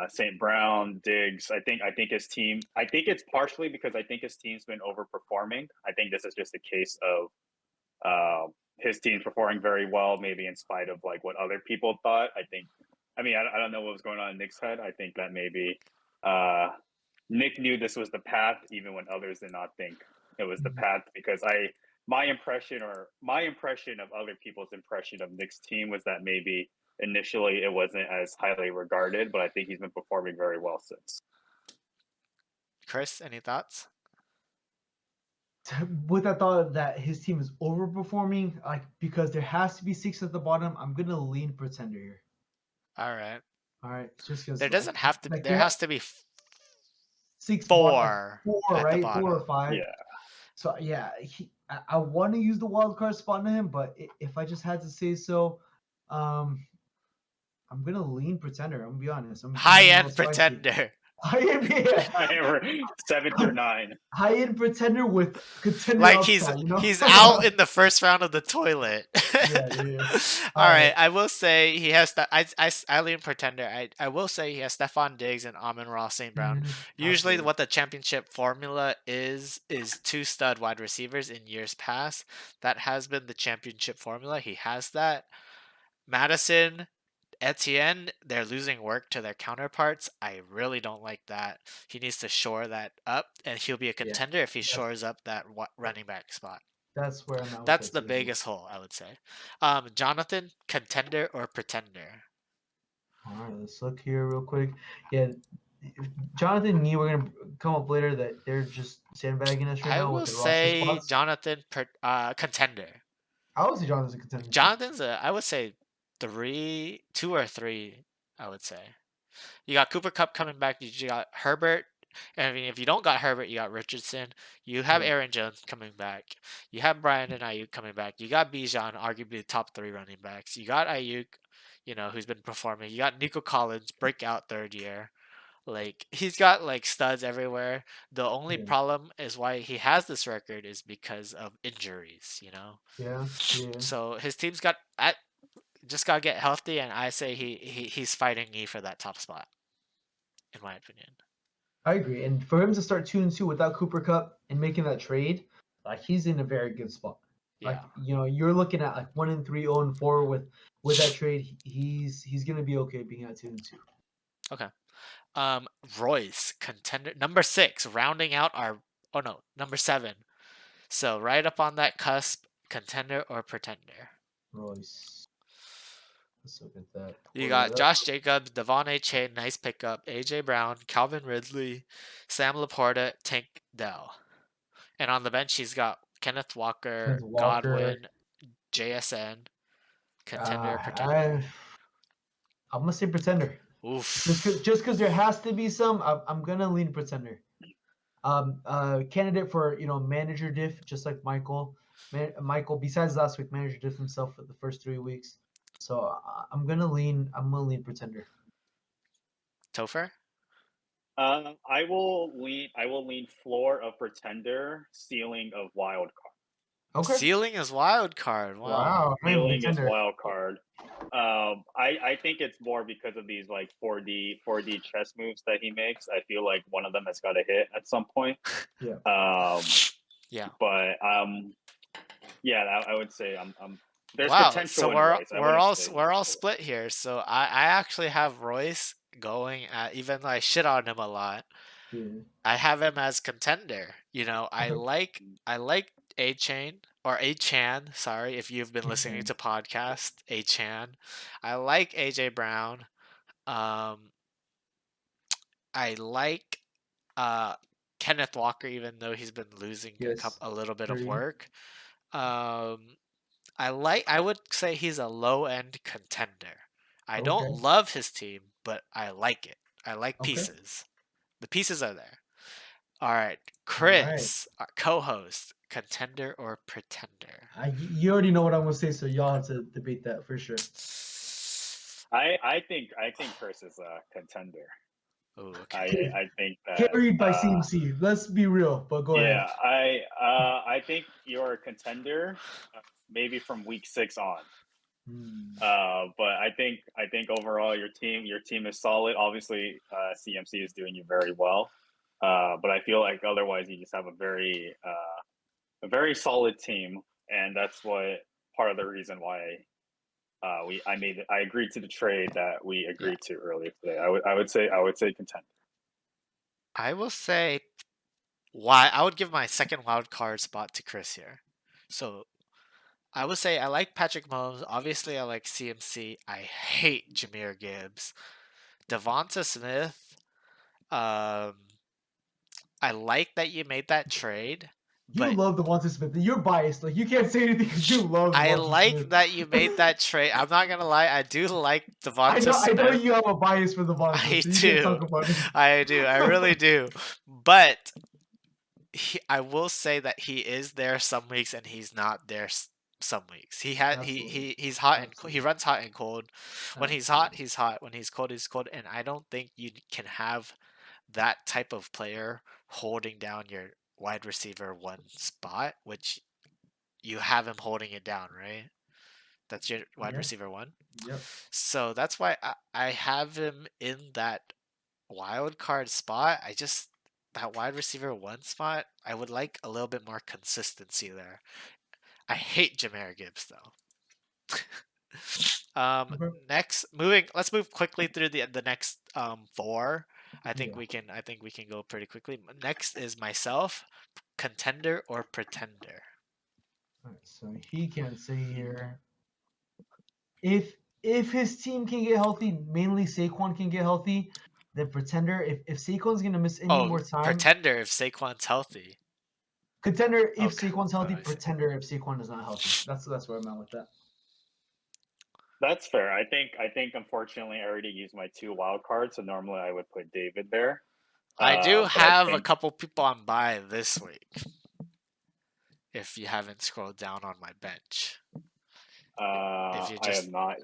St. Brown, Diggs. I think his team. I think it's partially because I think his team's been overperforming. I think this is just a case of his team performing very well, maybe in spite of like what other people thought. I think. I mean, I don't know what was going on in Nick's head. I think that maybe Nick knew this was the path, even when others did not think it was the path. Because my impression of other people's impression of Nick's team was that maybe initially it wasn't as highly regarded, but I think he's been performing very well since. Chris, any thoughts? with that thought that his team is overperforming, like because there has to be 6 at the bottom, I'm gonna lean pretender here. All right. All right, just because There doesn't have to. like There has to be 6 bottom, like 4 four, at the right, 4 bottom. or 5. Yeah. So yeah, I want to use the wild card spot on him, but if I just had to say so, I'm gonna lean pretender. I'm gonna be honest. I'm High a little end spicy. pretender. Yeah. 7 through 9. High-end pretender with contender Like he's upside, you know? he's out in the first round of the toilet. Yeah, yeah. All All right, right. I will say he has that. I lean Pretender. I will say he has Stephon Diggs and Amon-Ra St. Brown. Usually, Absolutely. what the championship formula is two stud wide receivers in years past. That has been the championship formula. He has that. Madison, Etienne, they're losing work to their counterparts. I really don't like that. He needs to shore that up, and he'll be a Yeah. contender if he That's shores up that that, running back spot. that's where I'm at with That's that the too as well. biggest hole, I would say. Jonathan, contender or pretender? All right, let's look here real quick. Yeah, Jonathan and we're gonna come up later that they're just sandbagging us right I now will with their roster say spots. Jonathan, contender. I would say Jonathan's a contender too. Jonathan's I would say three, two or three. I would say. You got Cooper Cup coming back. You got Herbert. I mean, if you don't got Herbert, you got Richardson. You have Yeah, Aaron Jones coming back. You have Brian and Ayuk coming back. You got Bijan, arguably the top three running backs. You got Ayuk, who's been performing. You got Nico Collins, breakout third year. Like he's got like studs everywhere. The only yeah, problem is why he has this record is because of injuries. yeah, yeah. So his team's got just gotta get healthy, and I say he's fighting me for that top spot, in my opinion. I agree. And for him to start 2-2 without Cooper Cup and making that trade, like he's in a very good spot. Like Yeah. you're looking at like 1-3, 0-4 with that trade. He's gonna be okay being at 2-2. Okay. Royce, contender number 6, rounding out our. Oh no, number 7. So right up on that cusp, contender or pretender. Royce. Let's look at that. You Pull that got up. Josh Jacobs, Devon A. Chain, nice pickup. AJ Brown, Calvin Ridley, Sam Laporta, Tank Dell. And on the bench, he's got Kenneth Walker, Kenneth Walker. Godwin, JSN, contender or pretender. I'm gonna say pretender. Oof. Just because there has to be some, I'm gonna lean pretender. Candidate for manager diff, just like Michael. Michael, besides last week, manager diff himself for the first 3 weeks. So I'm gonna lean pretender. Topher? I will lean floor of pretender, ceiling of wild card. Okay. Ceiling is wild card. Wow. Wow. I'm Ceiling is pretender. wild card. I think it's more because of these like 4D chess moves that he makes. I feel like one of them has got to hit at some point. Yeah. Yeah. But yeah, I would say I'm there's Wow. potential So in we're Royce. I we're wouldn't all say we're all full. split here. So I actually have Royce going at, even though I shit on him a lot. Yeah. I have him as contender. I Okay. like A Chain or A Chan. Sorry if you've been listening A-Chan. to podcast A Chan. I like AJ Brown. Um, I like Kenneth Walker, even though he's been losing Yes. a little bit of Agree. work. Um, I would say he's a low end contender. I don't Okay. love his team, but I like it. I like Okay. pieces. The pieces are there. All right, All right. Chris, our co-host, contender or pretender? You already know what I'm gonna say, so y'all have to debate that for sure. I think Chris is a contender. Oh, okay. I think that Carried by CMC. Let's be real, but go ahead. yeah, I think you're a contender, maybe from week 6 on. But I think overall your team is solid. Obviously, CMC is doing you very well. But I feel like otherwise you just have a very solid team, and that's what part of the reason why I agreed to the trade that we Yeah, agreed to earlier today. I would say contender. I will say why I would give my second wild card spot to Chris here. So I would say I like Patrick Mahomes. Obviously, I like CMC. I hate Jameer Gibbs. Devonta Smith. Um, I like that you made that trade, You but love Devonta Smith. You're biased. Like you can't say anything because you love I Devonta like Smith. that you made that trade. I'm not gonna lie, I do like I Devonta know. I know Smith. you have a bias for Devonta Smith, I so you can't do. talk about it. I do. I really do. But I will say that he is there some weeks and he's not there some weeks. Absolutely. He's hot and he Absolutely. runs hot and cold. When he's hot, Absolutely. he's hot. When he's cold, and I don't think you can have that type of player holding down your wide receiver one spot, which you have him holding it down, right? That's your wide Yeah. receiver one. Yep. So that's why I have him in that wild card spot. That wide receiver one spot, I would like a little bit more consistency there. I hate Jameer Gibbs though. um, Okay. let's move quickly through the next four. Yeah. I think we can go pretty quickly. Next is myself, contender or pretender. All right. So he can't say here if his team can get healthy, mainly Saquon can get healthy, then pretender. If Saquon's gonna miss any Oh, more time, pretender if Saquon's healthy. contender if Okay. Saquon's Oh, healthy, I see. pretender if Saquon is not healthy. That's where I'm at with that. That's fair. I think unfortunately I already used my 2 wild cards, so normally I would put David there. I do But I have a think couple people on bye this week. If you haven't scrolled down on my bench, if you I just am not.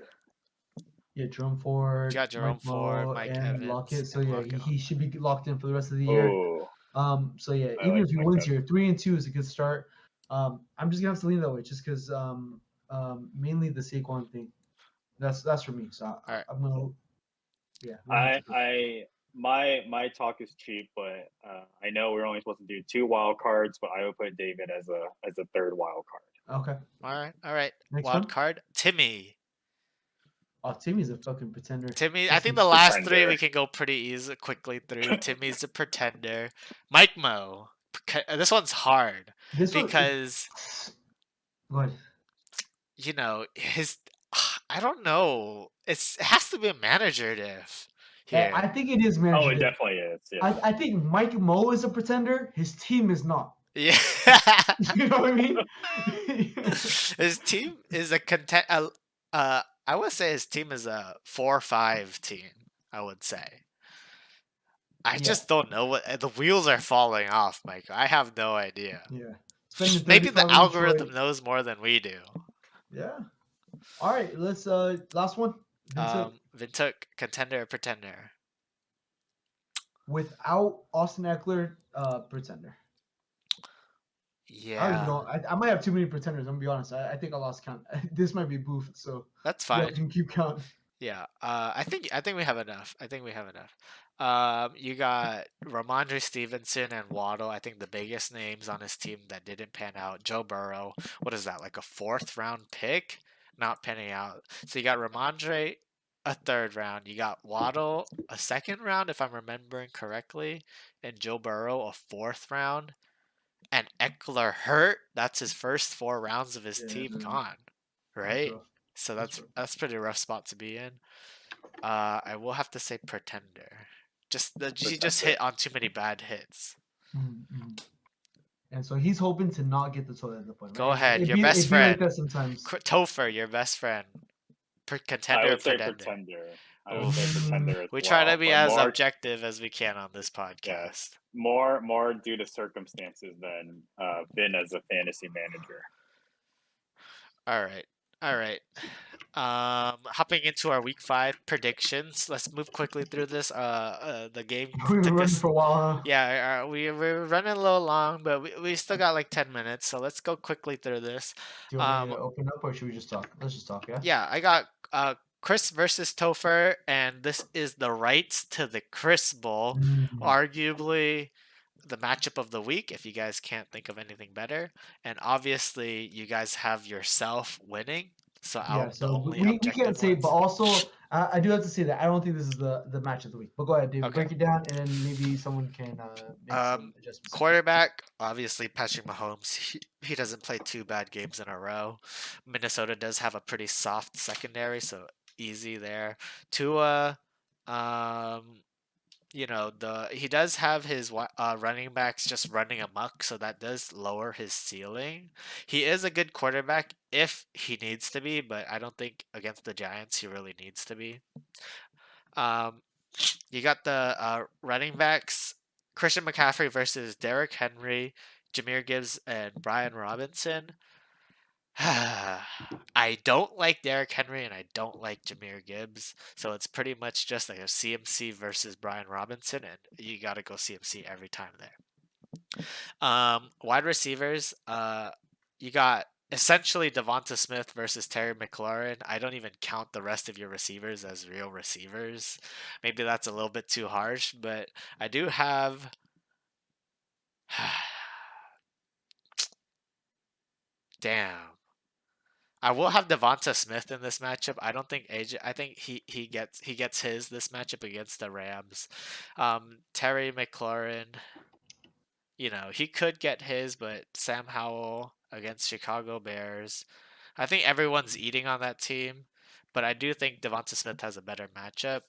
Yeah, Jerome you Ford, got Jerome Mike Ford, Mo, Mike and Evans, Lockett. So and yeah, Lockett. he should be locked in for the rest of the year. Oh, So yeah, I even like if he Mike wins here, Evans. 3-2 is a good start. I'm just gonna have to lean that way, just because mainly the Saquon thing. That's for me. So All right. I'm gonna lean I into it. I my talk is cheap, but I know we're only supposed to do 2 wild cards, but I would put David as a third wild card. Okay, All right. All right. next Wild one. card, Timmy. Oh, Timmy's a fucking pretender. Timmy, I Trust think me. the last three we Pretender. can go pretty easy, quickly through. Timmy's a pretender. Mike Mo. This one's hard This one, because go ahead. his. I don't know. It has to be a manager diff I here. think it is Oh, manager it day. definitely is. Yeah. I think Mike Mo is a pretender. His team is not. Yeah. You know what I mean? His team is I would say his team is a 4-5 team, I would say. I Yeah, just don't know what the wheels are falling off, Mike. I have no idea. yeah. Spending Maybe the 35 in algorithm Detroit. knows more than we do. Yeah. All right, let's last one. Vincent, Vintuk, contender or pretender? without Austin Eckler, pretender. I don't even Yeah, know. I might have too many pretenders. I'm gonna be honest. I think I lost count. This might be booth, so that's you guys fine. can keep count. Yeah, I think we have enough. I think we have enough. You got Ramondre Stevenson and Waddle. I think the biggest names on his team that didn't pan out. Joe Burrow. What is that? Like a fourth round pick, not panning out. So you got Ramondre, a third round. You got Waddle, a second round, if I'm remembering correctly, and Joe Burrow, a fourth round. And Eckler hurt. That's his first 4 rounds of his Yeah, team man, gone, that's right? rough. So That's rough. that's pretty rough spot to be in. I will have to say Pretender. He just Pretender. hit on too many bad hits. Mm-hmm. And so he's hoping to not get the toilet at the point, Go right? ahead, your best It be like friend, that sometimes. Topher, your best friend. I Contender or would say Pretender? Pretender. I would say Oof. Mm, Pretender as We try to well, be but as more, objective as we can on this yes, podcast. more due to circumstances than Vin as a fantasy manager. All right. All right. Hopping into our week 5 predictions. Let's move quickly through this. The game we've been took running us. for a while. Huh? Yeah, we're running a little long, but we still got like 10 minutes, so let's go quickly through this. Do you want me Um, to open up, or should we just talk? Let's just talk, yeah. yeah, I got Chris versus Topher, and this is the rights to the Chris Bowl, Mm. arguably the matchup of the week if you guys can't think of anything better. And obviously, you guys have yourself winning, so Yeah, the so only we can't objective say, but ones. also I do have to say that I don't think this is the match of the week. But go ahead, David, Okay. break it down, and then maybe someone can make some Um, adjustments after. quarterback, obviously Patrick Mahomes. He doesn't play 2 bad games in a row. Minnesota does have a pretty soft secondary, so easy there. Tua, um, the he does have his running backs just running amok, so that does lower his ceiling. He is a good quarterback if he needs to be, but I don't think against the Giants he really needs to be. Um, you got the running backs: Christian McCaffrey versus Derrick Henry, Jameer Gibbs, and Brian Robinson. I don't like Derrick Henry and I don't like Jameer Gibbs, so it's pretty much just like a CMC versus Brian Robinson, and you got to go CMC every time there. Wide receivers, you got essentially Devonta Smith versus Terry McLaurin. I don't even count the rest of your receivers as real receivers. Maybe that's a little bit too harsh, but I do have. Damn. I will have Devonta Smith in this matchup. I don't think AJ. I think he gets his this matchup against the Rams. Terry McLaurin, he could get his, but Sam Howell against Chicago Bears. I think everyone's eating on that team, but I do think Devonta Smith has a better matchup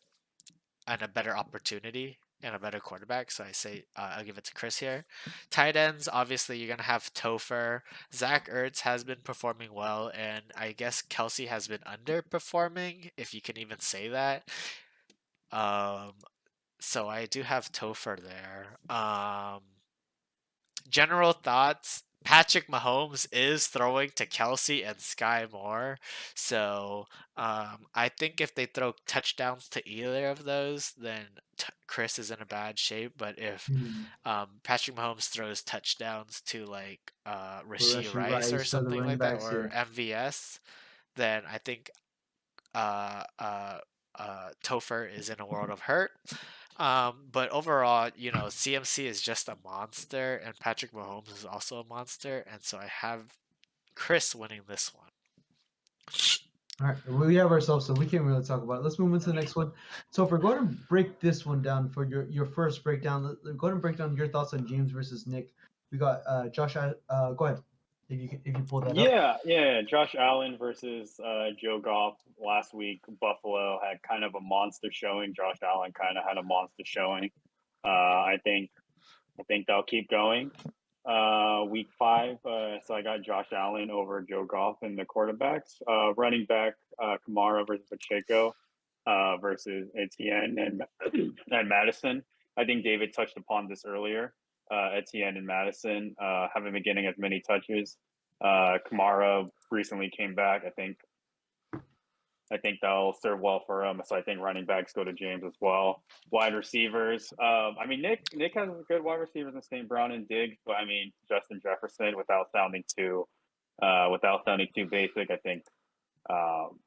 and a better opportunity and a better quarterback. So I say I'll give it to Chris here. Tight ends, obviously, you're gonna have Topher. Zach Ertz has been performing well, and I guess Kelsey has been underperforming, if you can even say that. Um, so I do have Topher there. General thoughts. Patrick Mahomes is throwing to Kelsey and Sky Moore. So I think if they throw touchdowns to either of those, then Chris is in a bad shape. But if Hmm. Patrick Mahomes throws touchdowns to like Or Rashee Rashee Rice or Rice, other something running like that, backs, or yeah. MVS, then I think uh, uh, Topher is in a world of hurt. But overall, CMC is just a monster, and Patrick Mahomes is also a monster, and so I have Chris winning this one. All right, we have ourselves, so we can't really talk about it. Let's move on to the next one. So if we're going to break this one down for your first breakdown, go ahead and break down your thoughts on James versus Nick. We got Josh. Go ahead if you pull that up. Yeah. Josh Allen versus Joe Goff last week. Buffalo had kind of a monster showing. Josh Allen kind of had a monster showing. I think they'll keep going. Week 5, so I got Josh Allen over Joe Goff in the quarterbacks. Running back Kamara versus Pacheco versus Etienne and Madison. I think David touched upon this earlier. Etienne and Madison haven't been getting as many touches. Kamara recently came back. I think that'll serve well for him. So I think running backs go to James as well. Wide receivers. I mean, Nick has good wide receivers in St. Brown and Diggs, but I mean Justin Jefferson without sounding too basic. I think um,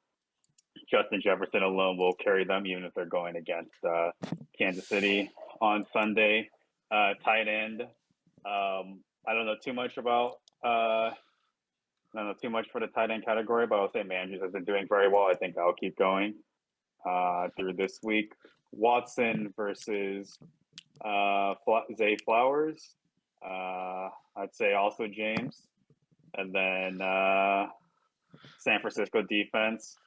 Justin Jefferson alone will carry them, even if they're going against Kansas City on Sunday. Tight end. I don't know too much about. I don't know too much for the tight end category, but I'll say Mandrews has been doing very well. I think I'll keep going through this week. Watson versus Zay Flowers. I'd say also James. And then San Francisco defense.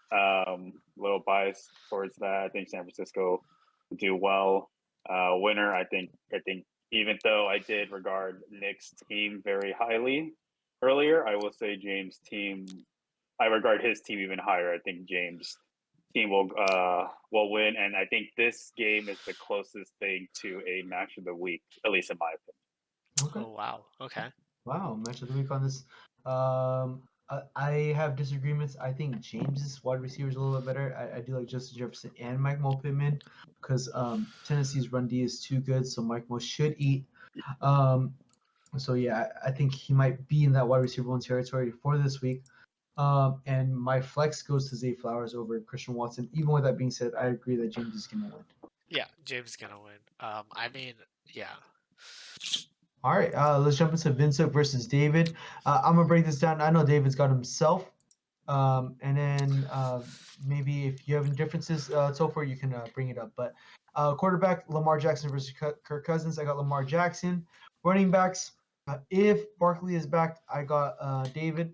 Little bias towards that. I think San Francisco will do well. Winner, I think even though I did regard Nick's team very highly earlier, I will say James' team. I regard his team even higher. I think James' team will win, and I think this game is the closest thing to a match of the week, at least in my opinion. Okay. Oh wow. Okay. Wow, match of the week on this. I have disagreements. I think James's wide receiver is a little bit better. I do like Justin Jefferson and Mike Mo Pittman because Tennessee's run D is too good, so Mike Mo should eat. So yeah, I think he might be in that wide receiver one territory for this week. And my flex goes to Zay Flowers over Christian Watson. Even with that being said, I agree that James is gonna win. Yeah, James is gonna win. I mean, yeah. All right, let's jump into Vincent versus David. I'm gonna break this down. I know David's got himself, and then maybe if you have any differences so far, you can bring it up. But quarterback Lamar Jackson versus Kirk Cousins. I got Lamar Jackson. Running backs, if Barkley is back, I got David.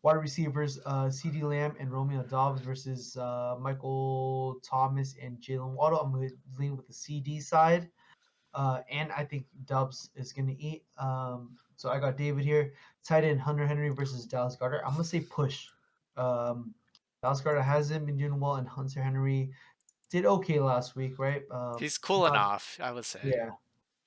Wide receivers, C.D. Lamb and Romeo Dobbs versus Michael Thomas and Jalen Waddle. I'm going to lean with the CD side. And I think Dubs is going to eat. So I got David here. Tight end Hunter Henry versus Dallas Goedert. I'm going to say push. Dallas Goedert hasn't been doing well, and Hunter Henry did okay last week, right? He's cooling Not, off, I would say. yeah.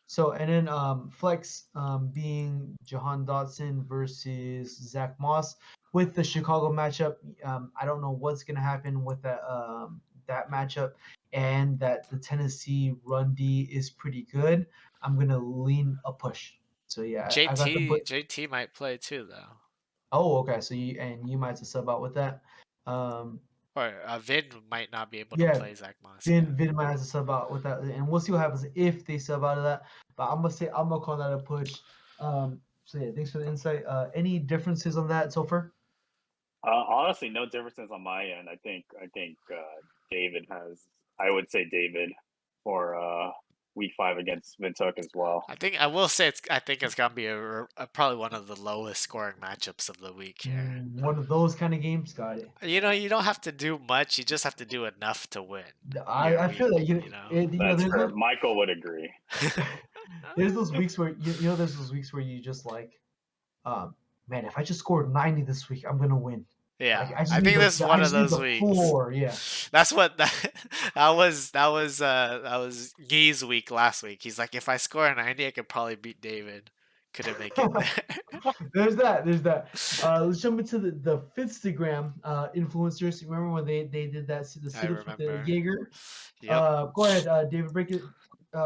So and then flex being Jahan Dotson versus Zach Moss with the Chicago matchup. I don't know what's gonna happen with that matchup, and that the Tennessee run D is pretty good. I'm gonna lean a push. So yeah, I got the but. JT might play too though, Oh, okay. So you might have to sub out with that. Um, or Vin might not be able to yeah, play Zach Moss. Yeah, Vin might have to sub out with that, and we'll see what happens if they sub out of that. But I'm gonna call that a push. So yeah, thanks for the insight. Any differences on that so far? Honestly, no differences on my end. I think David has. I would say David for week 5 against Mintuk as well. I think I will say I think it's gonna be probably one of the lowest scoring matchups of the week here. One of those kind of games, got it. You don't have to do much. You just have to do enough to win your I feel week. that That's fair. Michael would agree. there's those weeks where there's those weeks where you just like, um, man, if I just scored 90 this week, I'm gonna win. Like Yeah, I just I need think this is I one of just need those the weeks. floor. Yeah. That's what that was Gee's week last week. He's like, if I score a 90, I could probably beat David. Couldn't make it there. There's that. There's that. Let's jump into the Fitstagram influencers. Remember when they did that the I sit-ups with the remember. Jaeger? Yep. Go ahead, David.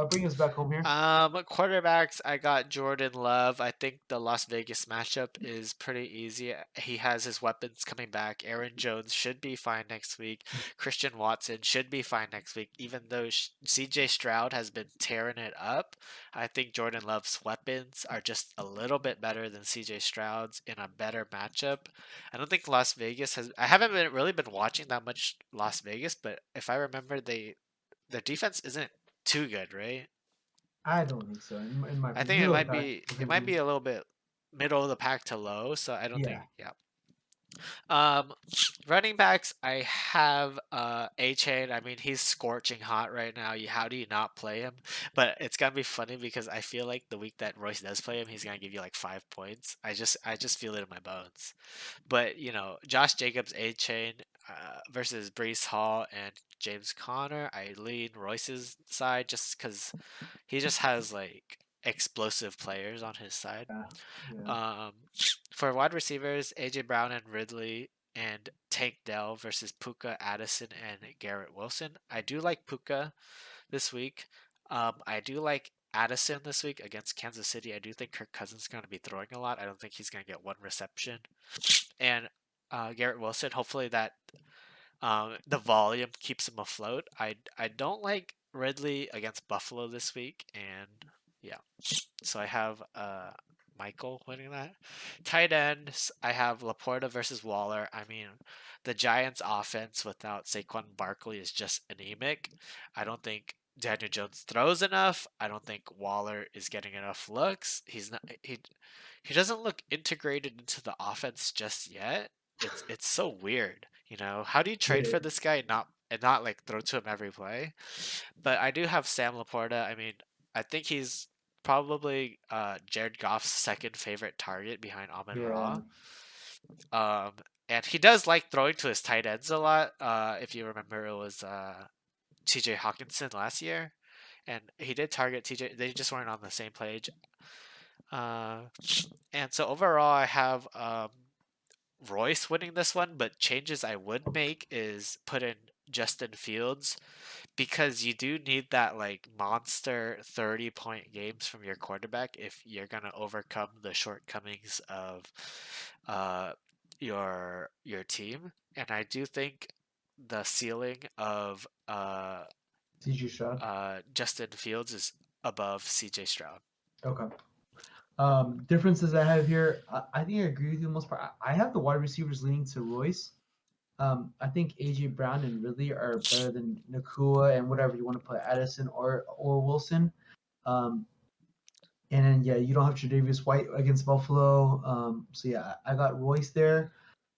Bring us back home here. Quarterbacks, I got Jordan Love. I think the Las Vegas matchup is pretty easy. He has his weapons coming back. Aaron Jones should be fine next week. Christian Watson should be fine next week. Even though CJ Stroud has been tearing it up, I think Jordan Love's weapons are just a little bit better than CJ Stroud's in a better matchup. I don't think Las Vegas has. I haven't really been watching that much Las Vegas, but if I remember, their defense isn't too good, right? I don't think so. In my I opinion, think it might opinion. be a little bit middle of the pack to low, so I don't Yeah. think yeah. Um Running backs, I have A Chain. I mean, he's scorching hot right now. How do you not play him? But it's gonna be funny because I feel like the week that Royce does play him, he's gonna give you like 5 points. I just feel it in my bones. But Josh Jacobs, A Chain versus Brees Hall and James Conner, I lean Royce's side just because he just has like explosive players on his side. Yeah. Yeah. Um, for wide receivers, AJ Brown and Ridley and Tank Dell versus Puka, Addison, and Garrett Wilson. I do like Puka this week. I do like Addison this week against Kansas City. I do think Kirk Cousins is going to be throwing a lot. I don't think he's going to get one reception. And Garrett Wilson, hopefully that the volume keeps him afloat. I don't like Ridley against Buffalo this week, and yeah, so I have Michael winning that. Tight ends, I have Laporta versus Waller. I mean, the Giants' offense without Saquon Barkley is just anemic. I don't think Daniel Jones throws enough. I don't think Waller is getting enough looks. He doesn't look integrated into the offense just yet. It's so weird. How do you trade Yeah. for this guy and not like throw to him every play? But I do have Sam Laporta. I mean, I think he's probably Jared Goff's second favorite target behind Amon Yeah. Ra. Um, and he does like throwing to his tight ends a lot. If you remember, it was T.J. Hawkinson last year, and he did target T.J. They just weren't on the same page. Uh, and so overall, I have Royce winning this one, but changes I would make is put in Justin Fields because you do need that like monster 30-point games from your quarterback if you're going to overcome the shortcomings of uh, your team. And I do think the ceiling of CG Stroud. Justin Fields is above CJ Stroud. Okay. Differences I have here. I think I agree with you most part. I have the wide receivers leaning to Royce. I think AJ Brown and Ridley are better than Nakua and whatever you want to put Addison or Wilson. Um, and then yeah, you don't have Tre'Davious White against Buffalo. So yeah, I got Royce there.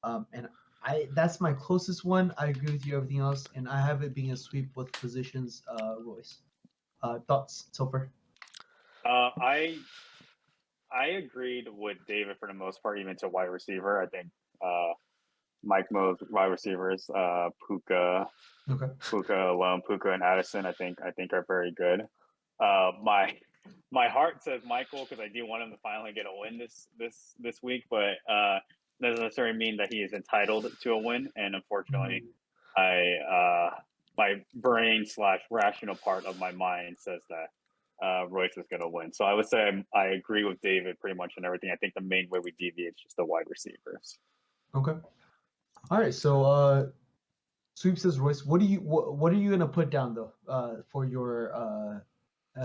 And that's my closest one. I agree with you everything else, and I have it being a sweep with positions. Royce. Thoughts, Topher? I agreed with David for the most part, even to wide receiver. I think Mike Mo's wide receivers, Okay. Puka alone, Puka and Addison, I think are very good. My my heart says Michael because I do want him to finally get a win this week, but doesn't necessarily mean that he is entitled to a win. And unfortunately, Mhm. my brain slash rational part of my mind says that Royce is going to win. So I would say I agree with David pretty much on everything. I think the main way we deviate is just the wide receivers. Okay. All right. So Sweep says Royce. What are you gonna put down though? For your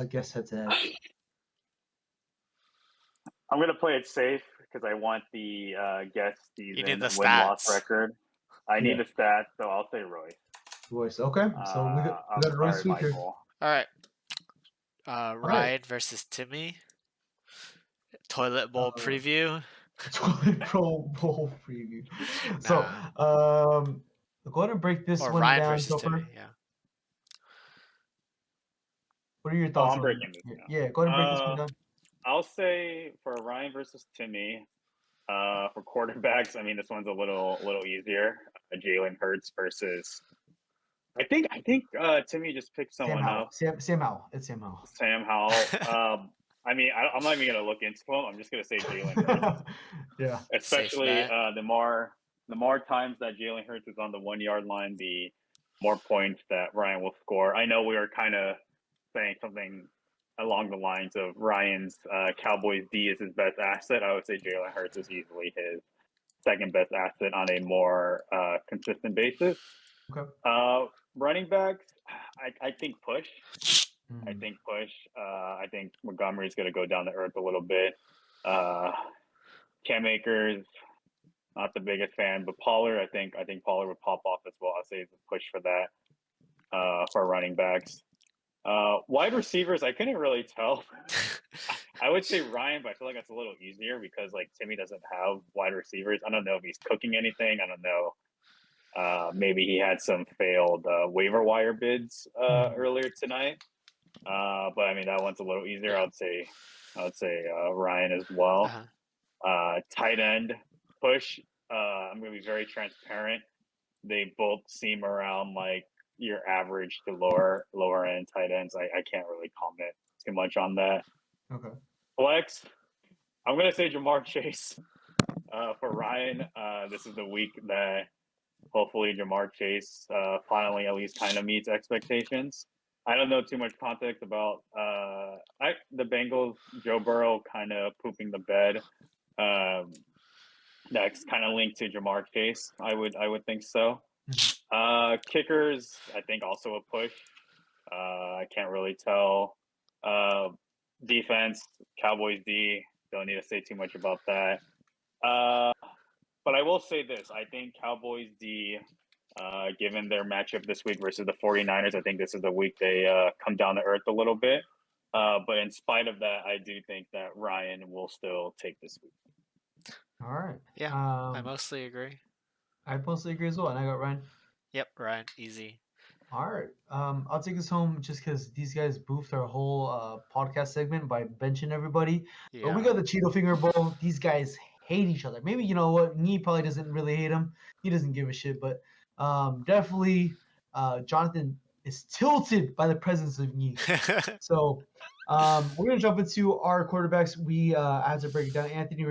guess head to head. I'm going to play it safe because I want the guest You need season the win loss stats. record. I Yeah. need the stats, so I'll say Royce. Royce. Okay. So we I'm got a Royce sorry, sweep here. Michael. All right. All right. Ryan versus Timmy. Toilet bowl Uh, preview. Toilet Pro Bowl preview. So Nah. go ahead and break this Or one Ryan down, versus Timmy. Topher. Yeah. What are your Oh, thoughts I'm on? breaking this Yeah, go ahead and break this one down. down. I'll say for Ryan versus Timmy, for quarterbacks, I mean this one's a little easier. Jalen Hurts versus. I think Timmy just picked Sam someone Howell. up. Sam Howell. It's Sam Howell. Sam Howell. I mean, I'm not even gonna look into him. I'm just gonna say Jalen Hurts, Yeah. Safe especially bet. the more times that Jalen Hurts is on the 1 yard line, the more points that Ryan will score. I know we were kind of saying something along the lines of Ryan's Cowboys D is his best asset. I would say Jalen Hurts is easily his second best asset on a more consistent basis. Okay. Running backs, I think push. I Mm. think push. I think Montgomery's going to go down to earth a little bit. Uh, Cam Akers, not the biggest fan, but Pollard, I think Pollard would pop off as well. I'll say it's a push for that for running backs. Wide receivers, I couldn't really tell. I would say Ryan, but I feel like that's a little easier because like Timmy doesn't have wide receivers. I don't know if he's cooking anything. I don't know. Maybe he had some failed waiver wire bids earlier tonight. But I mean that one's a little easier. Yeah. I would say Ryan as well. Tight end push. I'm gonna be very transparent. They both seem around like your average to lower end tight ends. I can't really comment too much on that. Okay. Flex. I'm gonna say Jamar Chase for Ryan. This is the week that hopefully Jamar Chase finally at least kind of meets expectations. I don't know too much context about the Bengals. Joe Burrow kind of pooping the bed. That's kind of linked to Jamar Chase. I would think so. Kickers, I think also a push. I can't really tell. Defense, Cowboys D. Don't need to say too much about that. But I will say this: I think Cowboys D, given their matchup this week versus the 49ers, I think this is the week they come down to earth a little bit. But in spite of that, I do think that Ryan will still take this week. All right. Yeah. I mostly agree. I mostly agree as well, and I got Ryan. Yep. Ryan, easy. All right. I'll take us home just because these guys boofed our whole podcast segment by benching everybody. But we Yeah. got the Cheeto Finger Bowl. These guys hate each other. Maybe you know what? Nee probably doesn't really hate him. He doesn't give a shit. But definitely, Jonathan is tilted by the presence of Nee. So we're gonna jump into our quarterbacks. We had to break it down. Anthony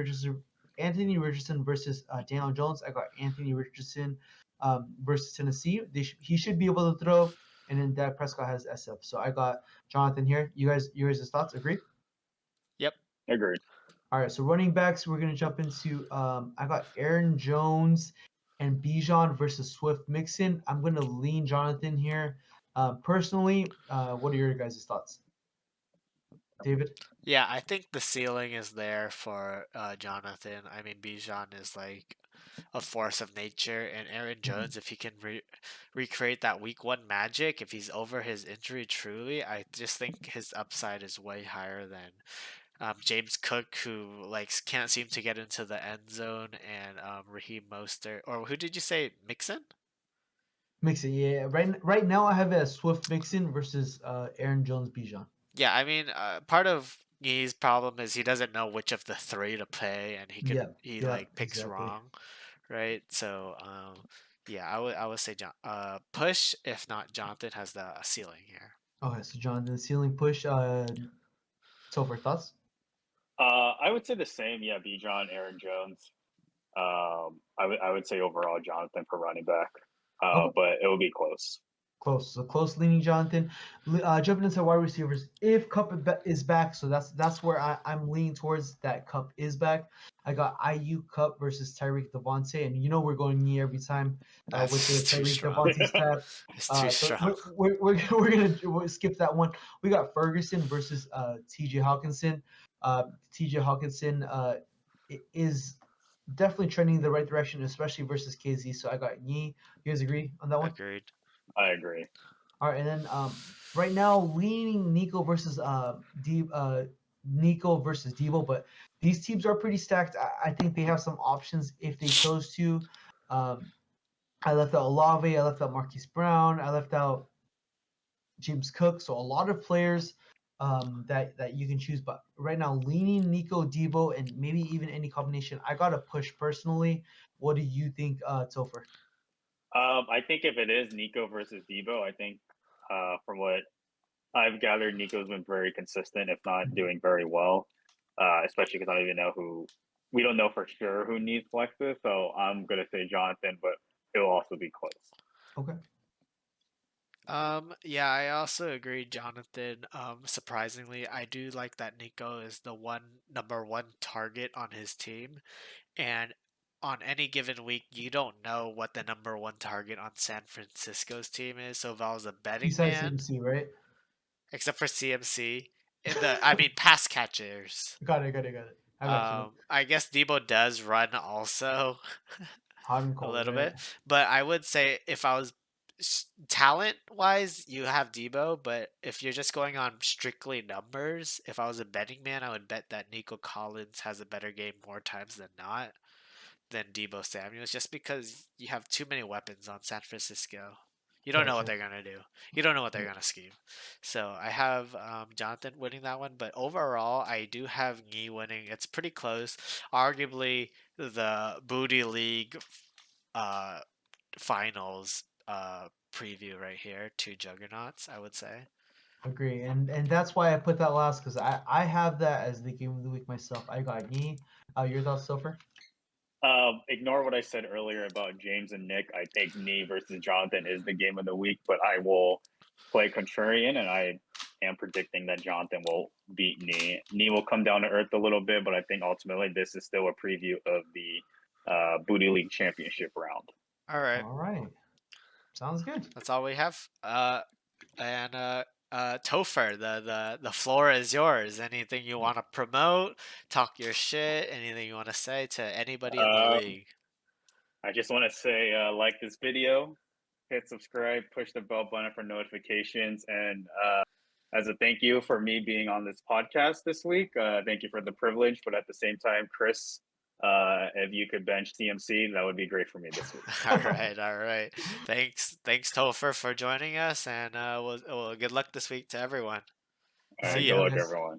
Richardson versus Daniel Jones. I got Anthony Richardson versus Tennessee. He should be able to throw, and then Dak Prescott has SF. So I got Jonathan here. You guys' thoughts? Agree? Yep. Agreed. All right. So running backs, we're gonna jump into. I got Aaron Jones and Bijan versus Swift Mixon. I'm gonna lean Jonathan here. Personally, what are your guys' thoughts? David? Yeah, I think the ceiling is there for Jonathan. I mean, Bijan is like a force of nature, and Aaron Jones, if he can recreate that week one magic, if he's over his injury truly, I just think his upside is way higher than James Cook, who like can't seem to get into the end zone, and Raheem Mostert, or who did you say, Mixon? Mixon, yeah. Right now I have it as Swift Mixon versus Aaron Jones Bijan. Yeah, I mean, part of his problem is he doesn't know which of the three to play, and Yeah, he yeah, like picks exactly. wrong, right? So, yeah, I would say push. If not, Jonathan has the ceiling here. Okay, so Jonathan, ceiling push. Topher, thoughts? I would say the same. Yeah, Bijan, Aaron Jones. I would say overall Jonathan for running back. Okay. But it will be close. Close. So close leaning Jonathan. Jumping into wide receivers, if Cup is back, so that's where I'm leaning towards that Cup is back. I got IU Cup versus Tyreek Devontae, and we're going knee every time with the That's too Tyreek strong. Devontae stat. It's too So strong. we're gonna skip that one. We got Ferguson versus T.J. Hawkinson. T.J. Hawkinson is definitely trending in the right direction, especially versus KZ. So I got knee. You guys agree on that one? Agreed. I agree. All right, and then right now leaning Nico versus Debo, but these teams are pretty stacked. I think they have some options if they chose to. Um, I left out Olave, I left out Marquise Brown, I left out James Cook, so a lot of players that you can choose. But right now, leaning Nico, Debo, and maybe even any combination, I got to push personally. What do you think, Topher? I think if it is Nico versus Debo, I think from what I've gathered, Nico's been very consistent, if not doing very well. Especially because I don't even know we don't know for sure who needs flexes. So I'm gonna say Jonathan, but it'll also be close. Okay. Yeah, I also agree, Jonathan. Surprisingly, I do like that Nico is the number one target on his team, and on any given week, you don't know what the number one target on San Francisco's team is. So if I was a betting Besides man, CMC, right? except for CMC, I mean, pass catchers. Got it. I got you. I guess Debo does run also Hot and a cold, little right? bit, but I would say if I was talent wise, you have Debo, but if you're just going on strictly numbers, if I was a betting man, I would bet that Nico Collins has a better game more times than not than Debo Samuels, just because you have too many weapons on San Francisco. You don't know what Gotcha. they're gonna do. You don't know what they're gonna scheme. So I have Jonathan winning that one, but overall, I do have Knee winning. It's pretty close. Arguably, the Booty League uh, finals preview right here. Two juggernauts, I would say. Agree. And that's why I put that last because I have that as the game of the week myself. I got Yi. Your thoughts, Sofer? Ignore what I said earlier about James and Nick. I think Nee versus Jonathan is the game of the week, but I will play contrarian, and I am predicting that Jonathan will beat Nee. Nee will come down to earth a little bit, but I think ultimately this is still a preview of the Booty League Championship round. All right, All right. Sounds good. that's all we have. And Topher, the floor is yours. Anything you want to promote? Talk your shit. Anything you want to say to anybody in the Um, league? I just want to say, like this video, hit subscribe, push the bell button for notifications, and as a thank you for me being on this podcast this week, thank you for the privilege. But at the same time, Chris, if you could bench CMC, that would be great for me this week. All right, all right. Thanks, Topher, for joining us, and good luck this week to everyone. All All right. right, See good ya. Bye, luck, guys. everyone.